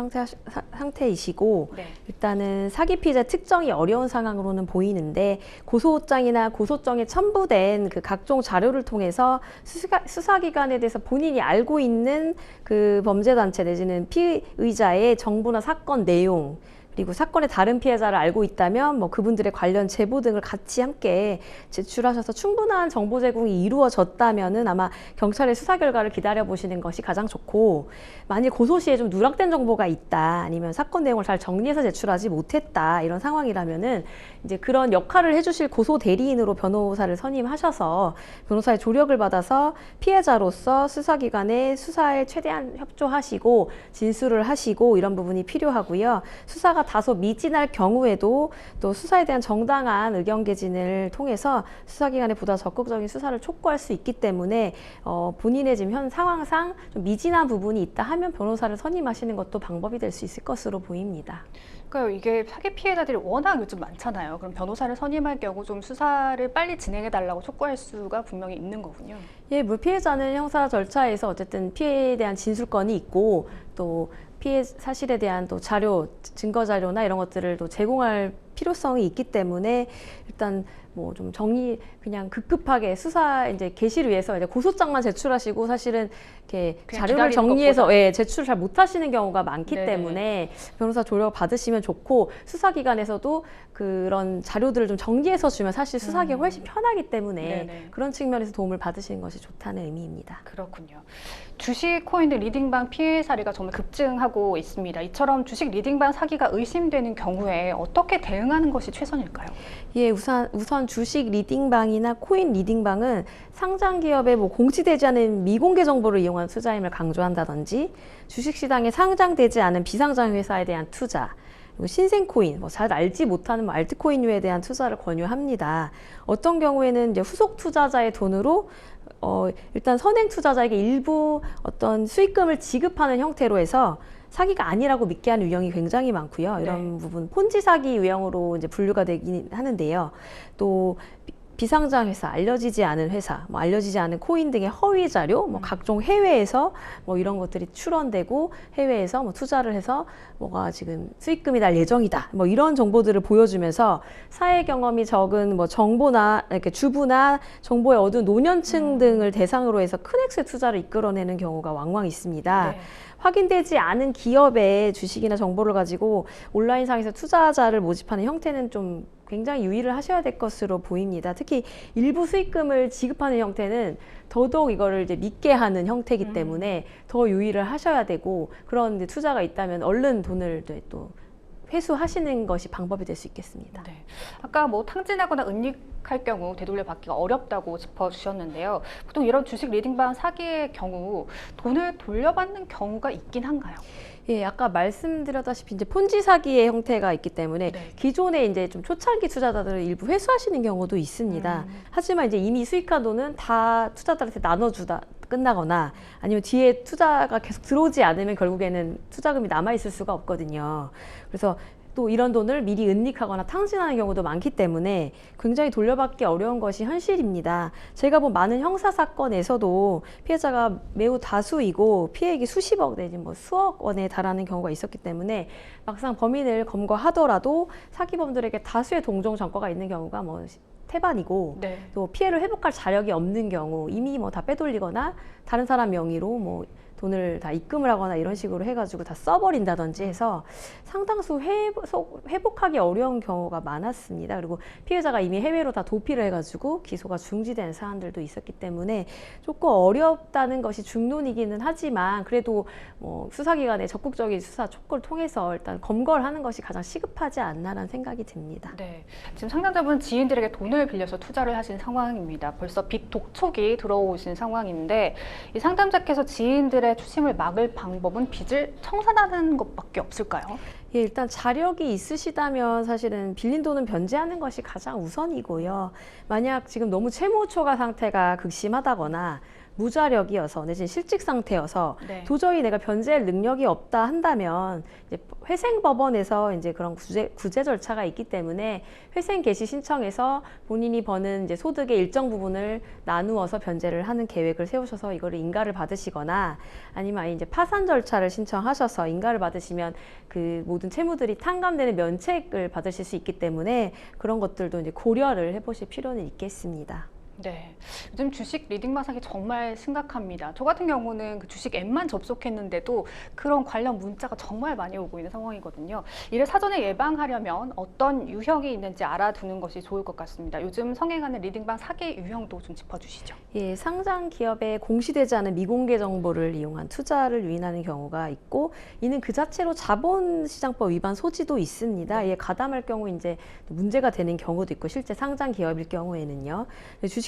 상태이시고 네. 일단은 사기 피해자 특정이 어려운 상황으로는 보이는데 고소장이나 고소장에 첨부된 그 각종 자료를 통해서 수사기관에 대해서 본인이 알고 있는 그 범죄단체 내지는 피의자의 정보나 사건 내용 그리고 사건의 다른 피해자를 알고 있다면 그분들의 관련 제보 등을 같이 함께 제출하셔서 충분한 정보 제공이 이루어졌다면은 아마 경찰의 수사 결과를 기다려 보시는 것이 가장 좋고, 만일 고소 시에 좀 누락된 정보가 있다 아니면 사건 내용을 잘 정리해서 제출하지 못했다 이런 상황이라면은 이제 그런 역할을 해주실 고소 대리인으로 변호사를 선임하셔서 변호사의 조력을 받아서 피해자로서 수사기관의 수사에 최대한 협조하시고 진술을 하시고 이런 부분이 필요하고요. 수사가 다소 미진할 경우에도 또 수사에 대한 정당한 의견 개진을 통해서 수사기관에 보다 적극적인 수사를 촉구할 수 있기 때문에 본인의 지금 현 상황상 좀 미진한 부분이 있다 하면 변호사를 선임하시는 것도 방법이 될 수 있을 것으로 보입니다. 그러니까 이게 사기 피해자들이 워낙 요즘 많잖아요. 그럼 변호사를 선임할 경우 좀 수사를 빨리 진행해 달라고 촉구할 수가 분명히 있는 거군요. 예, 피해자는 형사 절차에서 어쨌든 피해에 대한 진술권이 있고 또 피해 사실에 대한 또 자료, 증거 자료나 이런 것들을 또 제공할 필요성이 있기 때문에 일단 좀 그냥 급급하게 수사 이제 개시를 위해서 이제 고소장만 제출하시고 사실은 이렇게 자료를 정리해서 제출을 잘 못하시는 경우가 많기 네네. 때문에 변호사 조력 받으시면 좋고, 수사기관에서도 그런 자료들을 좀 정리해서 주면 사실 수사하기가 훨씬 편하기 때문에 네네. 그런 측면에서 도움을 받으시는 것이 좋다는 의미입니다. 그렇군요. 주식 코인들 리딩방 피해 사례가 정말 급증하고 있습니다. 이처럼 주식 리딩방 사기가 의심되는 경우에 어떻게 대응하는 것이 최선일까요? 예, 우선 주식 리딩방이나 코인 리딩방은 상장 기업의 공시되지 않은 미공개 정보를 이용한 투자임을 강조한다든지, 주식시장에 상장되지 않은 비상장 회사에 대한 투자, 그리고 신생 코인, 잘 알지 못하는 알트코인류에 대한 투자를 권유합니다. 어떤 경우에는 이제 후속 투자자의 돈으로 일단 선행 투자자에게 일부 어떤 수익금을 지급하는 형태로 해서 사기가 아니라고 믿게 하는 유형이 굉장히 많고요. 이런 부분 폰지 사기 유형으로 이제 분류가 되긴 하는데요. 또 비상장 회사, 알려지지 않은 회사, 뭐 알려지지 않은 코인 등의 허위 자료, 뭐 각종 해외에서 뭐 이런 것들이 출원되고 해외에서 뭐 투자를 해서 뭐가 지금 수익금이 날 예정이다. 뭐 이런 정보들을 보여주면서 사회 경험이 적은 뭐 정보나 이렇게 주부나 정보의 어두운 노년층 등을 대상으로 해서 큰 액수의 투자를 이끌어내는 경우가 왕왕 있습니다. 네. 확인되지 않은 기업의 주식이나 정보를 가지고 온라인상에서 투자자를 모집하는 형태는 좀 굉장히 유의를 하셔야 될 것으로 보입니다. 특히 일부 수익금을 지급하는 형태는 더더욱 이거를 이제 믿게 하는 형태이기 때문에 더 유의를 하셔야 되고, 그런 이제 투자가 있다면 얼른 돈을 또 회수하시는 것이 방법이 될 수 있겠습니다. 네. 아까 뭐 탕진하거나 은닉할 경우 되돌려받기가 어렵다고 짚어주셨는데요. 보통 이런 주식 리딩방 사기의 경우 돈을 돌려받는 경우가 있긴 한가요? 예, 아까 말씀드렸다시피 이제 폰지 사기의 형태가 있기 때문에 네. 기존에 이제 좀 초창기 투자자들을 일부 회수하시는 경우도 있습니다. 하지만 이제 이미 수익한 돈은 다 투자자들한테 나눠주다 끝나거나 아니면 뒤에 투자가 계속 들어오지 않으면 결국에는 투자금이 남아있을 수가 없거든요. 그래서 또 이런 돈을 미리 은닉하거나 탕진하는 경우도 많기 때문에 굉장히 돌려받기 어려운 것이 현실입니다. 제가 본 많은 형사 사건에서도 피해자가 매우 다수이고 피해액이 수십억 내지 뭐 수억 원에 달하는 경우가 있었기 때문에 막상 범인을 검거하더라도 사기범들에게 다수의 동종 전과가 있는 경우가 뭐 태반이고, 네. 또 피해를 회복할 자력이 없는 경우 이미 뭐 다 빼돌리거나 다른 사람 명의로 뭐 돈을 다 입금을 하거나 이런 식으로 해가지고 다 써버린다든지 해서 상당수 회복하기 어려운 경우가 많았습니다. 그리고 피해자가 이미 해외로 다 도피를 해가지고 기소가 중지된 사안들도 있었기 때문에 조금 어렵다는 것이 중론이기는 하지만, 그래도 뭐 수사기관의 적극적인 수사 촉구를 통해서 일단 검거를 하는 것이 가장 시급하지 않나라는 생각이 듭니다. 네. 지금 상담자분 지인들에게 돈을 빌려서 투자를 하신 상황입니다. 벌써 빚 독촉이 들어오신 상황인데, 이 상담자께서 지인들의 추심을 막을 방법은 빚을 청산하는 것밖에 없을까요? 예, 일단 자력이 있으시다면 사실은 빌린 돈은 변제하는 것이 가장 우선이고요. 만약 지금 너무 채무 초과 상태가 극심하다거나 무자력이어서 내지는 실직 상태여서 네. 도저히 내가 변제할 능력이 없다 한다면 이제 회생법원에서 이제 그런 구제 절차가 있기 때문에 회생 개시 신청해서 본인이 버는 이제 소득의 일정 부분을 나누어서 변제를 하는 계획을 세우셔서 이거를 인가를 받으시거나, 아니면 아예 이제 파산 절차를 신청하셔서 인가를 받으시면 그 모든 채무들이 탕감되는 면책을 받으실 수 있기 때문에 그런 것들도 이제 고려를 해보실 필요는 있겠습니다. 네, 요즘 주식 리딩방 사기 정말 심각합니다. 저 같은 경우는 그 주식 앱만 접속했는데도 그런 관련 문자가 정말 많이 오고 있는 상황이거든요. 이를 사전에 예방하려면 어떤 유형이 있는지 알아두는 것이 좋을 것 같습니다. 요즘 성행하는 리딩방 사기 유형도 좀 짚어주시죠. 예, 상장 기업의 공시되지 않은 미공개 정보를 이용한 투자를 유인하는 경우가 있고, 이는 그 자체로 자본시장법 위반 소지도 있습니다. 예, 가담할 경우 이제 문제가 되는 경우도 있고, 실제 상장 기업일 경우에는요.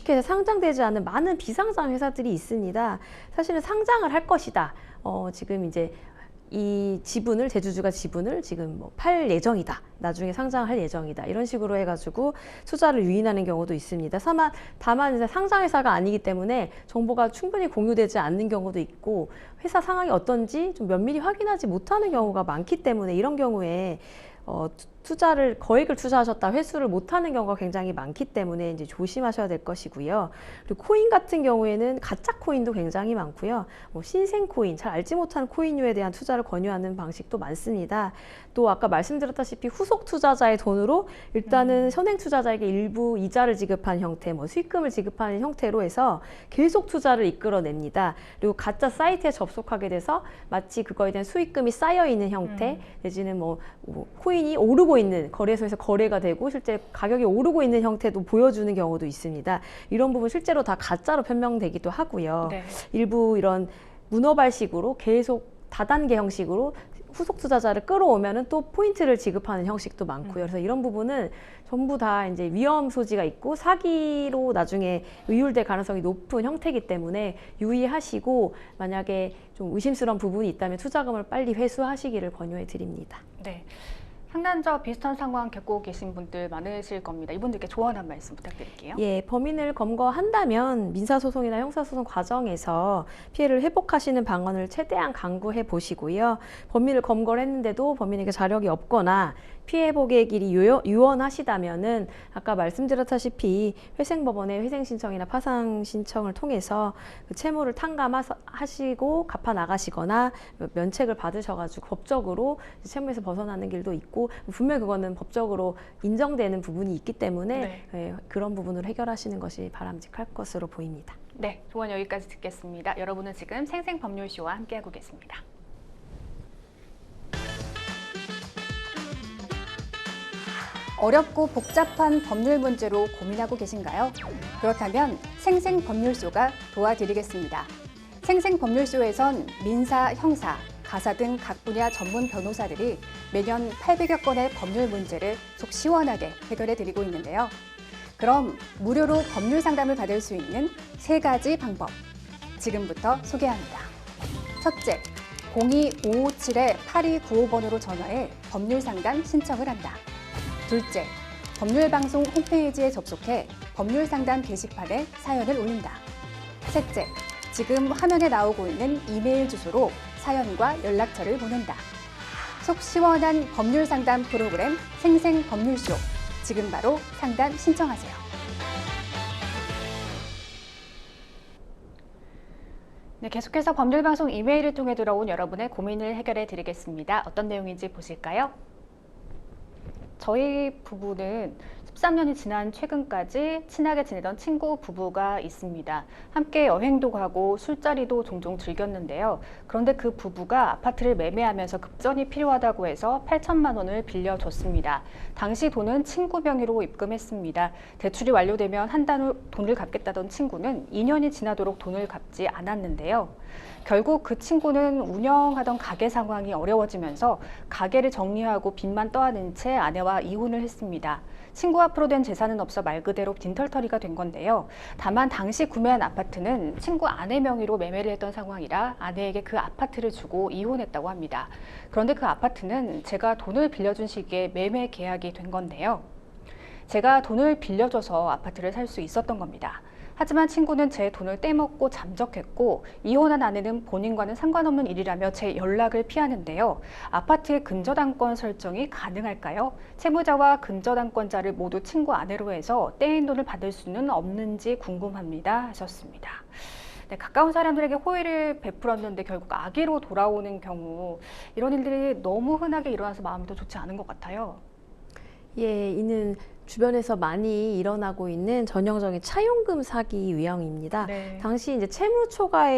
주식회사에 상장되지 않은 많은 비상장 회사들이 있습니다. 사실은 상장을 할 것이다. 지금 이제 이 지분을, 대주주가 지분을 지금 뭐 팔 예정이다. 나중에 상장할 예정이다. 이런 식으로 해가지고 투자를 유인하는 경우도 있습니다. 다만 이제 상장회사가 아니기 때문에 정보가 충분히 공유되지 않는 경우도 있고, 회사 상황이 어떤지 좀 면밀히 확인하지 못하는 경우가 많기 때문에 이런 경우에 거액을 투자하셨다 회수를 못하는 경우가 굉장히 많기 때문에 이제 조심하셔야 될 것이고요. 그리고 코인 같은 경우에는 가짜 코인도 굉장히 많고요. 뭐 신생 코인, 잘 알지 못하는 코인류에 대한 투자를 권유하는 방식도 많습니다. 또 아까 말씀드렸다시피 후속 투자자의 돈으로 일단은 선행 투자자에게 일부 이자를 지급한 형태, 뭐 수익금을 지급하는 형태로 해서 계속 투자를 이끌어냅니다. 그리고 가짜 사이트에 접속하게 돼서 마치 그거에 대한 수익금이 쌓여 있는 형태, 내지는 뭐 코인이 오르고 있는, 거래소에서 거래가 되고 실제 가격이 오르고 있는 형태도 보여주는 경우도 있습니다. 이런 부분 실제로 다 가짜로 변명되기도 하고요. 네. 일부 이런 문어발식으로 계속 다단계 형식으로 후속 투자자를 끌어오면은 또 포인트를 지급하는 형식도 많고요. 그래서 이런 부분은 전부 다 이제 위험 소지가 있고 사기로 나중에 의율될 가능성이 높은 형태이기 때문에 유의하시고, 만약에 좀 의심스러운 부분이 있다면 투자금을 빨리 회수하시기를 권유해 드립니다. 네. 상담자와 비슷한 상황 겪고 계신 분들 많으실 겁니다. 이분들께 조언 한 말씀 부탁드릴게요. 예, 범인을 검거한다면 민사소송이나 형사소송 과정에서 피해를 회복하시는 방안을 최대한 강구해 보시고요. 범인을 검거를 했는데도 범인에게 자력이 없거나 피해 회복의 길이 유언하시다면은 아까 말씀드렸다시피 회생법원의 회생 신청이나 파상 신청을 통해서 그 채무를 탕감하시고 갚아 나가시거나 면책을 받으셔가지고 법적으로 채무에서 벗어나는 길도 있고 분명 그거는 법적으로 인정되는 부분이 있기 때문에 예, 그런 부분을 해결하시는 것이 바람직할 것으로 보입니다. 네, 조언 여기까지 듣겠습니다. 여러분은 지금 생생법률쇼와 함께하고 계십니다. 어렵고 복잡한 법률 문제로 고민하고 계신가요? 그렇다면 생생법률쇼가 도와드리겠습니다. 생생법률쇼에선 민사, 형사, 가사 등 각 분야 전문 변호사들이 매년 800여 건의 법률 문제를 속 시원하게 해결해 드리고 있는데요. 그럼 무료로 법률 상담을 받을 수 있는 3가지 방법, 지금부터 소개합니다. 첫째, 02-557-8295번으로 전화해 법률 상담 신청을 한다. 둘째, 법률방송 홈페이지에 접속해 법률 상담 게시판에 사연을 올린다. 셋째, 지금 화면에 나오고 있는 이메일 주소로 사연과 연락처를 보낸다. 속 시원한 법률 상담 프로그램 생생법률쇼. 지금 바로 상담 신청하세요. 네, 계속해서 법률방송 이메일을 통해 들어온 여러분의 고민을 해결해 드리겠습니다. 어떤 내용인지 보실까요? 저희 부부는 13년이 지난 최근까지 친하게 지내던 친구 부부가 있습니다. 함께 여행도 가고 술자리도 종종 즐겼는데요. 그런데 그 부부가 아파트를 매매하면서 급전이 필요하다고 해서 8천만 원을 빌려줬습니다. 당시 돈은 친구 명의로 입금했습니다. 대출이 완료되면 한 달 후 돈을 갚겠다던 친구는 2년이 지나도록 돈을 갚지 않았는데요. 결국 그 친구는 운영하던 가게 상황이 어려워지면서 가게를 정리하고 빚만 떠안은 채 아내와 이혼을 했습니다. 친구 앞으로 된 재산은 없어 말 그대로 빈털터리가 된 건데요. 다만 당시 구매한 아파트는 친구 아내 명의로 매매를 했던 상황이라 아내에게 그 아파트를 주고 이혼했다고 합니다. 그런데 그 아파트는 제가 돈을 빌려준 시기에 매매 계약이 된 건데요. 제가 돈을 빌려줘서 아파트를 살 수 있었던 겁니다. 하지만 친구는 제 돈을 떼먹고 잠적했고 이혼한 아내는 본인과는 상관없는 일이라며 제 연락을 피하는데요. 아파트의 근저당권 설정이 가능할까요? 채무자와 근저당권자를 모두 친구 아내로 해서 떼인 돈을 받을 수는 없는지 궁금합니다 하셨습니다. 네, 가까운 사람들에게 호의를 베풀었는데 결국 악의로 돌아오는 경우, 이런 일들이 너무 흔하게 일어나서 마음이 더 좋지 않은 것 같아요. 예, 이는 주변에서 많이 일어나고 있는 전형적인 차용금 사기 유형입니다. 네. 당시 이제 채무 초과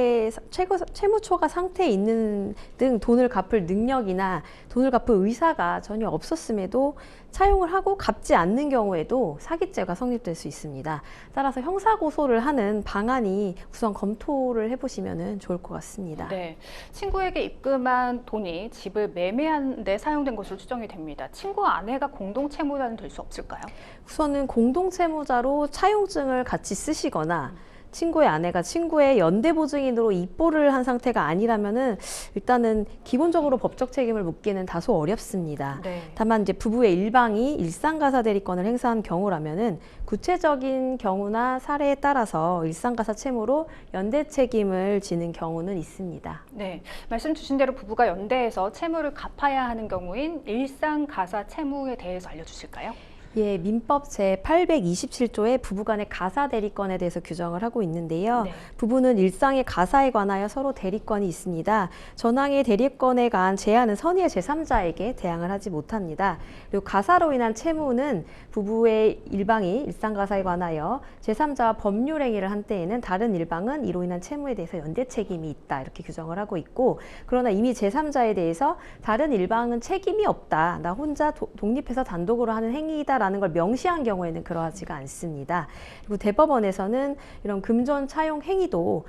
상태에 있는 등 돈을 갚을 능력이나 돈을 갚을 의사가 전혀 없었음에도 차용을 하고 갚지 않는 경우에도 사기죄가 성립될 수 있습니다. 따라서 형사고소를 하는 방안이 우선 검토를 해보시면 좋을 것 같습니다. 네, 친구에게 입금한 돈이 집을 매매하는 데 사용된 것으로 추정이 됩니다. 친구 아내가 공동 채무자는 될 수 없을까요? 우선은 공동 채무자로 차용증을 같이 쓰시거나 친구의 아내가 친구의 연대보증인으로 입보를 한 상태가 아니라면은 일단은 기본적으로 법적 책임을 묻기는 다소 어렵습니다. 네. 다만 이제 부부의 일방이 일상가사 대리권을 행사한 경우라면은 구체적인 경우나 사례에 따라서 일상가사 채무로 연대 책임을 지는 경우는 있습니다. 네, 말씀 주신 대로 부부가 연대해서 채무를 갚아야 하는 경우인 일상가사 채무에 대해서 알려주실까요? 예, 민법 제827조의 부부간의 가사 대리권에 대해서 규정을 하고 있는데요. 네. 부부는 일상의 가사에 관하여 서로 대리권이 있습니다. 전항의 대리권에 관한 제한은 선의의 제3자에게 대항을 하지 못합니다. 그리고 가사로 인한 채무는 부부의 일방이 일상 가사에 관하여 제3자와 법률 행위를 한 때에는 다른 일방은 이로 인한 채무에 대해서 연대 책임이 있다, 이렇게 규정을 하고 있고, 그러나 이미 제3자에 대해서 다른 일방은 책임이 없다, 나 혼자 독립해서 단독으로 하는 행위이다 한다라는 걸 명시한 경우에는 그러하지가 않습니다. 그리고 대법원에서는 이런 금전 차용 행위도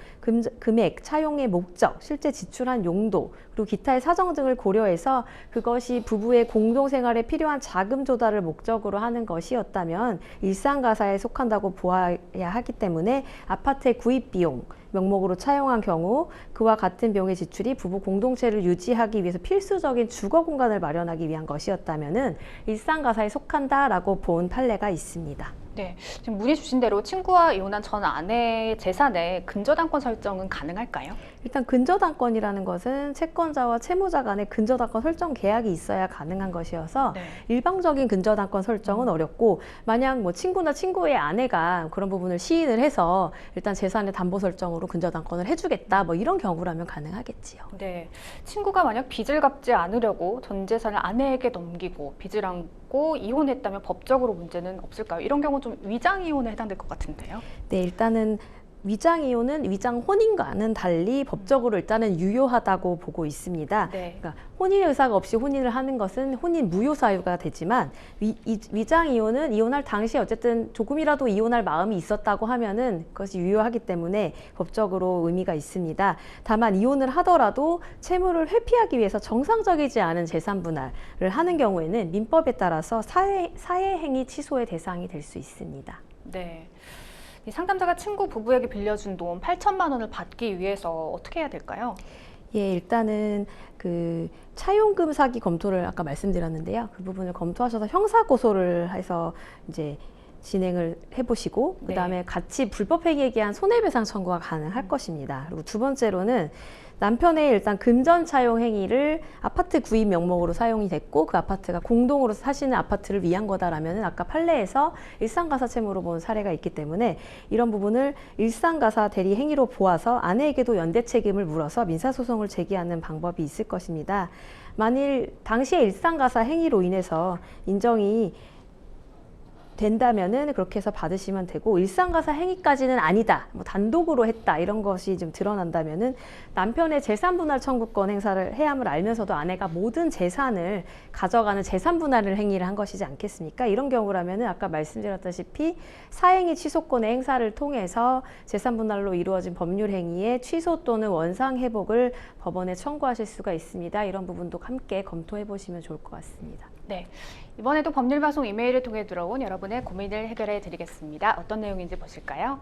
금액, 차용의 목적, 실제 지출한 용도, 그리고 기타의 사정 등을 고려해서 그것이 부부의 공동생활에 필요한 자금 조달을 목적으로 하는 것이었다면 일상가사에 속한다고 보아야 하기 때문에 아파트의 구입 비용, 명목으로 차용한 경우 그와 같은 비용의 지출이 부부 공동체를 유지하기 위해서 필수적인 주거 공간을 마련하기 위한 것이었다면은 일상가사에 속한다라고 본 판례가 있습니다. 네, 지금 문의 주신 대로 친구와 이혼한 전 아내의 재산에 근저당권 설정은 가능할까요? 일단 근저당권이라는 것은 채권자와 채무자 간의 근저당권 설정 계약이 있어야 가능한 것이어서 네. 일방적인 근저당권 설정은 어렵고, 만약 뭐 친구나 친구의 아내가 그런 부분을 시인을 해서 일단 재산의 담보 설정으로 근저당권을 해주겠다, 뭐 이런 경우라면 가능하겠지요. 네, 친구가 만약 빚을 갚지 않으려고 전 재산을 아내에게 넘기고 빚을 안고 이혼했다면 법적으로 문제는 없을까요? 이런 경우 좀 위장 이혼에 해당될 것 같은데요. 네, 일단은 위장 이혼은 위장 혼인과는 달리 법적으로 일단은 유효하다고 보고 있습니다. 네. 그러니까 혼인 의사가 없이 혼인을 하는 것은 혼인 무효 사유가 되지만 위장 이혼은 이혼할 당시에 어쨌든 조금이라도 이혼할 마음이 있었다고 하면은 그것이 유효하기 때문에 법적으로 의미가 있습니다. 다만 이혼을 하더라도 채무를 회피하기 위해서 정상적이지 않은 재산 분할을 하는 경우에는 민법에 따라서 사회행위 취소의 대상이 될 수 있습니다. 네. 이 상담자가 친구 부부에게 빌려준 돈 8천만 원을 받기 위해서 어떻게 해야 될까요? 예, 일단은 그 차용금 사기 검토를 아까 말씀드렸는데요. 그 부분을 검토하셔서 형사 고소를 해서 이제 진행을 해보시고, 네. 그다음에 같이 불법행위에 대한 손해배상 청구가 가능할 것입니다. 그리고 두 번째로는 남편의 일단 금전 차용 행위를 아파트 구입 명목으로 사용이 됐고 그 아파트가 공동으로 사시는 아파트를 위한 거다라면 아까 판례에서 일상가사 채무로 본 사례가 있기 때문에 이런 부분을 일상가사 대리 행위로 보아서 아내에게도 연대 책임을 물어서 민사소송을 제기하는 방법이 있을 것입니다. 만일 당시의 일상가사 행위로 인해서 인정이 된다면은 그렇게 해서 받으시면 되고, 일상가사 행위까지는 아니다, 뭐 단독으로 했다 이런 것이 좀 드러난다면은 남편의 재산 분할 청구권 행사를 해야함을 알면서도 아내가 모든 재산을 가져가는 재산 분할을 행위를 한 것이지 않겠습니까? 이런 경우라면은 아까 말씀드렸다시피 사행위 취소권의 행사를 통해서 재산 분할로 이루어진 법률 행위의 취소 또는 원상 회복을 법원에 청구하실 수가 있습니다. 이런 부분도 함께 검토해 보시면 좋을 것 같습니다. 네, 이번에도 법률방송 이메일을 통해 들어온 여러분의 고민을 해결해 드리겠습니다. 어떤 내용인지 보실까요?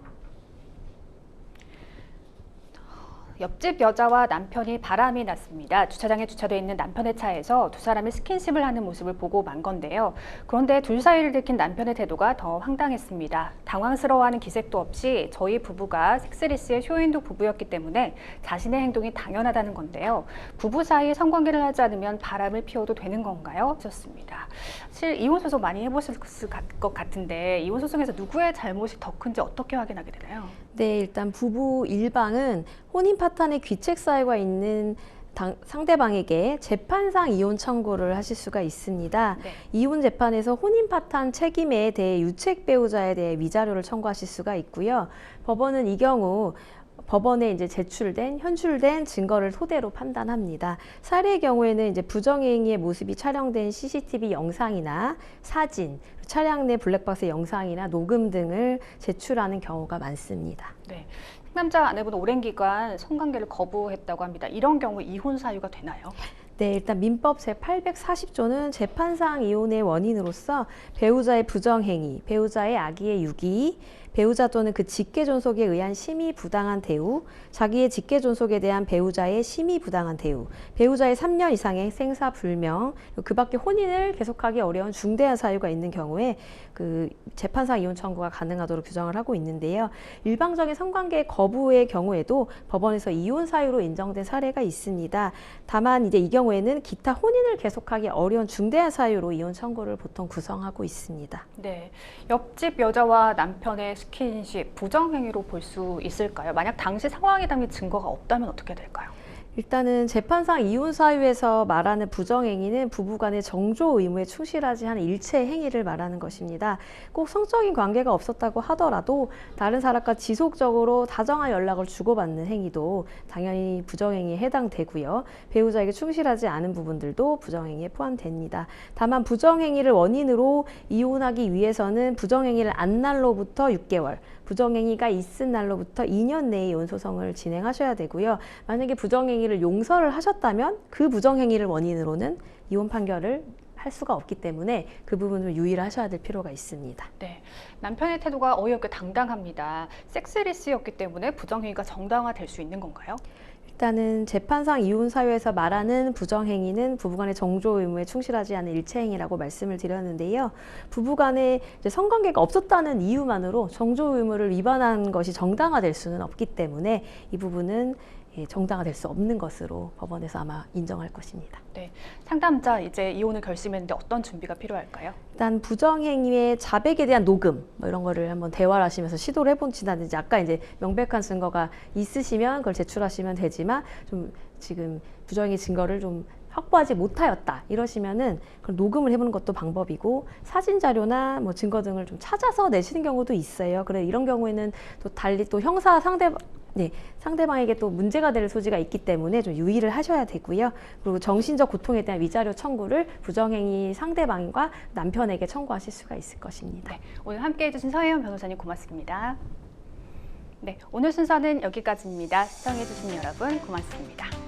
옆집 여자와 남편이 바람이 났습니다. 주차장에 주차되어 있는 남편의 차에서 두 사람이 스킨십을 하는 모습을 보고 만 건데요. 그런데 둘 사이를 들킨 남편의 태도가 더 황당했습니다. 당황스러워하는 기색도 없이 저희 부부가 섹스리스의 쇼윈도 부부였기 때문에 자신의 행동이 당연하다는 건데요. 부부 사이 성관계를 하지 않으면 바람을 피워도 되는 건가요? 하셨습니다. 사실 이혼 소송 많이 해보실 것 같은데 이혼 소송에서 누구의 잘못이 더 큰지 어떻게 확인하게 되나요? 네, 일단 부부 일방은 혼인 파탄의 귀책 사유가 있는 상대방에게 재판상 이혼 청구를 하실 수가 있습니다. 네. 이혼 재판에서 혼인 파탄 책임에 대해 유책 배우자에 대해 위자료를 청구하실 수가 있고요. 법원은 이 경우 법원에 이제 현출된 증거를 토대로 판단합니다. 사례의 경우에는 이제 부정행위의 모습이 촬영된 CCTV 영상이나 사진, 차량 내 블랙박스 영상이나 녹음 등을 제출하는 경우가 많습니다. 네. 상남자 아내분 오랜 기간 성관계를 거부했다고 합니다. 이런 경우 이혼 사유가 되나요? 네, 일단 민법 제840조는 재판상 이혼의 원인으로서 배우자의 부정행위, 배우자의 악의의 유기, 배우자 또는 그 직계존속에 의한 심의 부당한 대우, 자기의 직계존속에 대한 배우자의 심의 부당한 대우, 배우자의 3년 이상의 생사불명, 그 밖에 혼인을 계속하기 어려운 중대한 사유가 있는 경우에 그 재판상 이혼 청구가 가능하도록 규정을 하고 있는데요. 일방적인 성관계 거부의 경우에도 법원에서 이혼 사유로 인정된 사례가 있습니다. 다만 이제 이 경우에는 기타 혼인을 계속하기 어려운 중대한 사유로 이혼 청구를 보통 구성하고 있습니다. 네, 옆집 여자와 남편의 스킨십 부정행위로 볼 수 있을까요? 만약 당시 상황이 담긴 증거가 없다면 어떻게 될까요? 일단은 재판상 이혼 사유에서 말하는 부정행위는 부부간의 정조 의무에 충실하지 않은 일체 행위를 말하는 것입니다. 꼭 성적인 관계가 없었다고 하더라도 다른 사람과 지속적으로 다정한 연락을 주고받는 행위도 당연히 부정행위에 해당되고요. 배우자에게 충실하지 않은 부분들도 부정행위에 포함됩니다. 다만 부정행위를 원인으로 이혼하기 위해서는 부정행위를 안 날로부터 6개월, 부정행위가 있은 날로부터 2년 내에 이혼 소송을 진행하셔야 되고요. 만약에 부정행위를 용서를 하셨다면 그 부정행위를 원인으로는 이혼 판결을 할 수가 없기 때문에 그 부분을 유의를 하셔야 될 필요가 있습니다. 네, 남편의 태도가 어이없게 당당합니다. 섹스리스였기 때문에 부정행위가 정당화될 수 있는 건가요? 일단은 재판상 이혼 사유에서 말하는 부정행위는 부부간의 정조 의무에 충실하지 않은 일체행위라고 말씀을 드렸는데요. 부부간에 이제 성관계가 없었다는 이유만으로 정조 의무를 위반한 것이 정당화될 수는 없기 때문에 이 부분은 정당화될 수 없는 것으로 법원에서 아마 인정할 것입니다. 네, 상담자 이제 이혼을 결심했는데 어떤 준비가 필요할까요? 일단 부정행위의 자백에 대한 녹음 뭐 이런 거를 한번 대화를 하시면서 시도를 해보신다든지 아까 이제 명백한 증거가 있으시면 그걸 제출하시면 되지만 좀 지금 부정행위 증거를 좀 확보하지 못하였다 이러시면은 그걸 녹음을 해보는 것도 방법이고 사진 자료나 뭐 증거 등을 좀 찾아서 내시는 경우도 있어요. 그래 이런 경우에는 또 달리 또 형사 상대방에게 또 문제가 될 소지가 있기 때문에 좀 유의를 하셔야 되고요. 그리고 정신적 고통에 대한 위자료 청구를 부정행위 상대방과 남편에게 청구하실 수가 있을 것입니다. 네, 오늘 함께해 주신 서혜연 변호사님 고맙습니다. 네, 오늘 순서는 여기까지입니다. 시청해 주신 여러분 고맙습니다.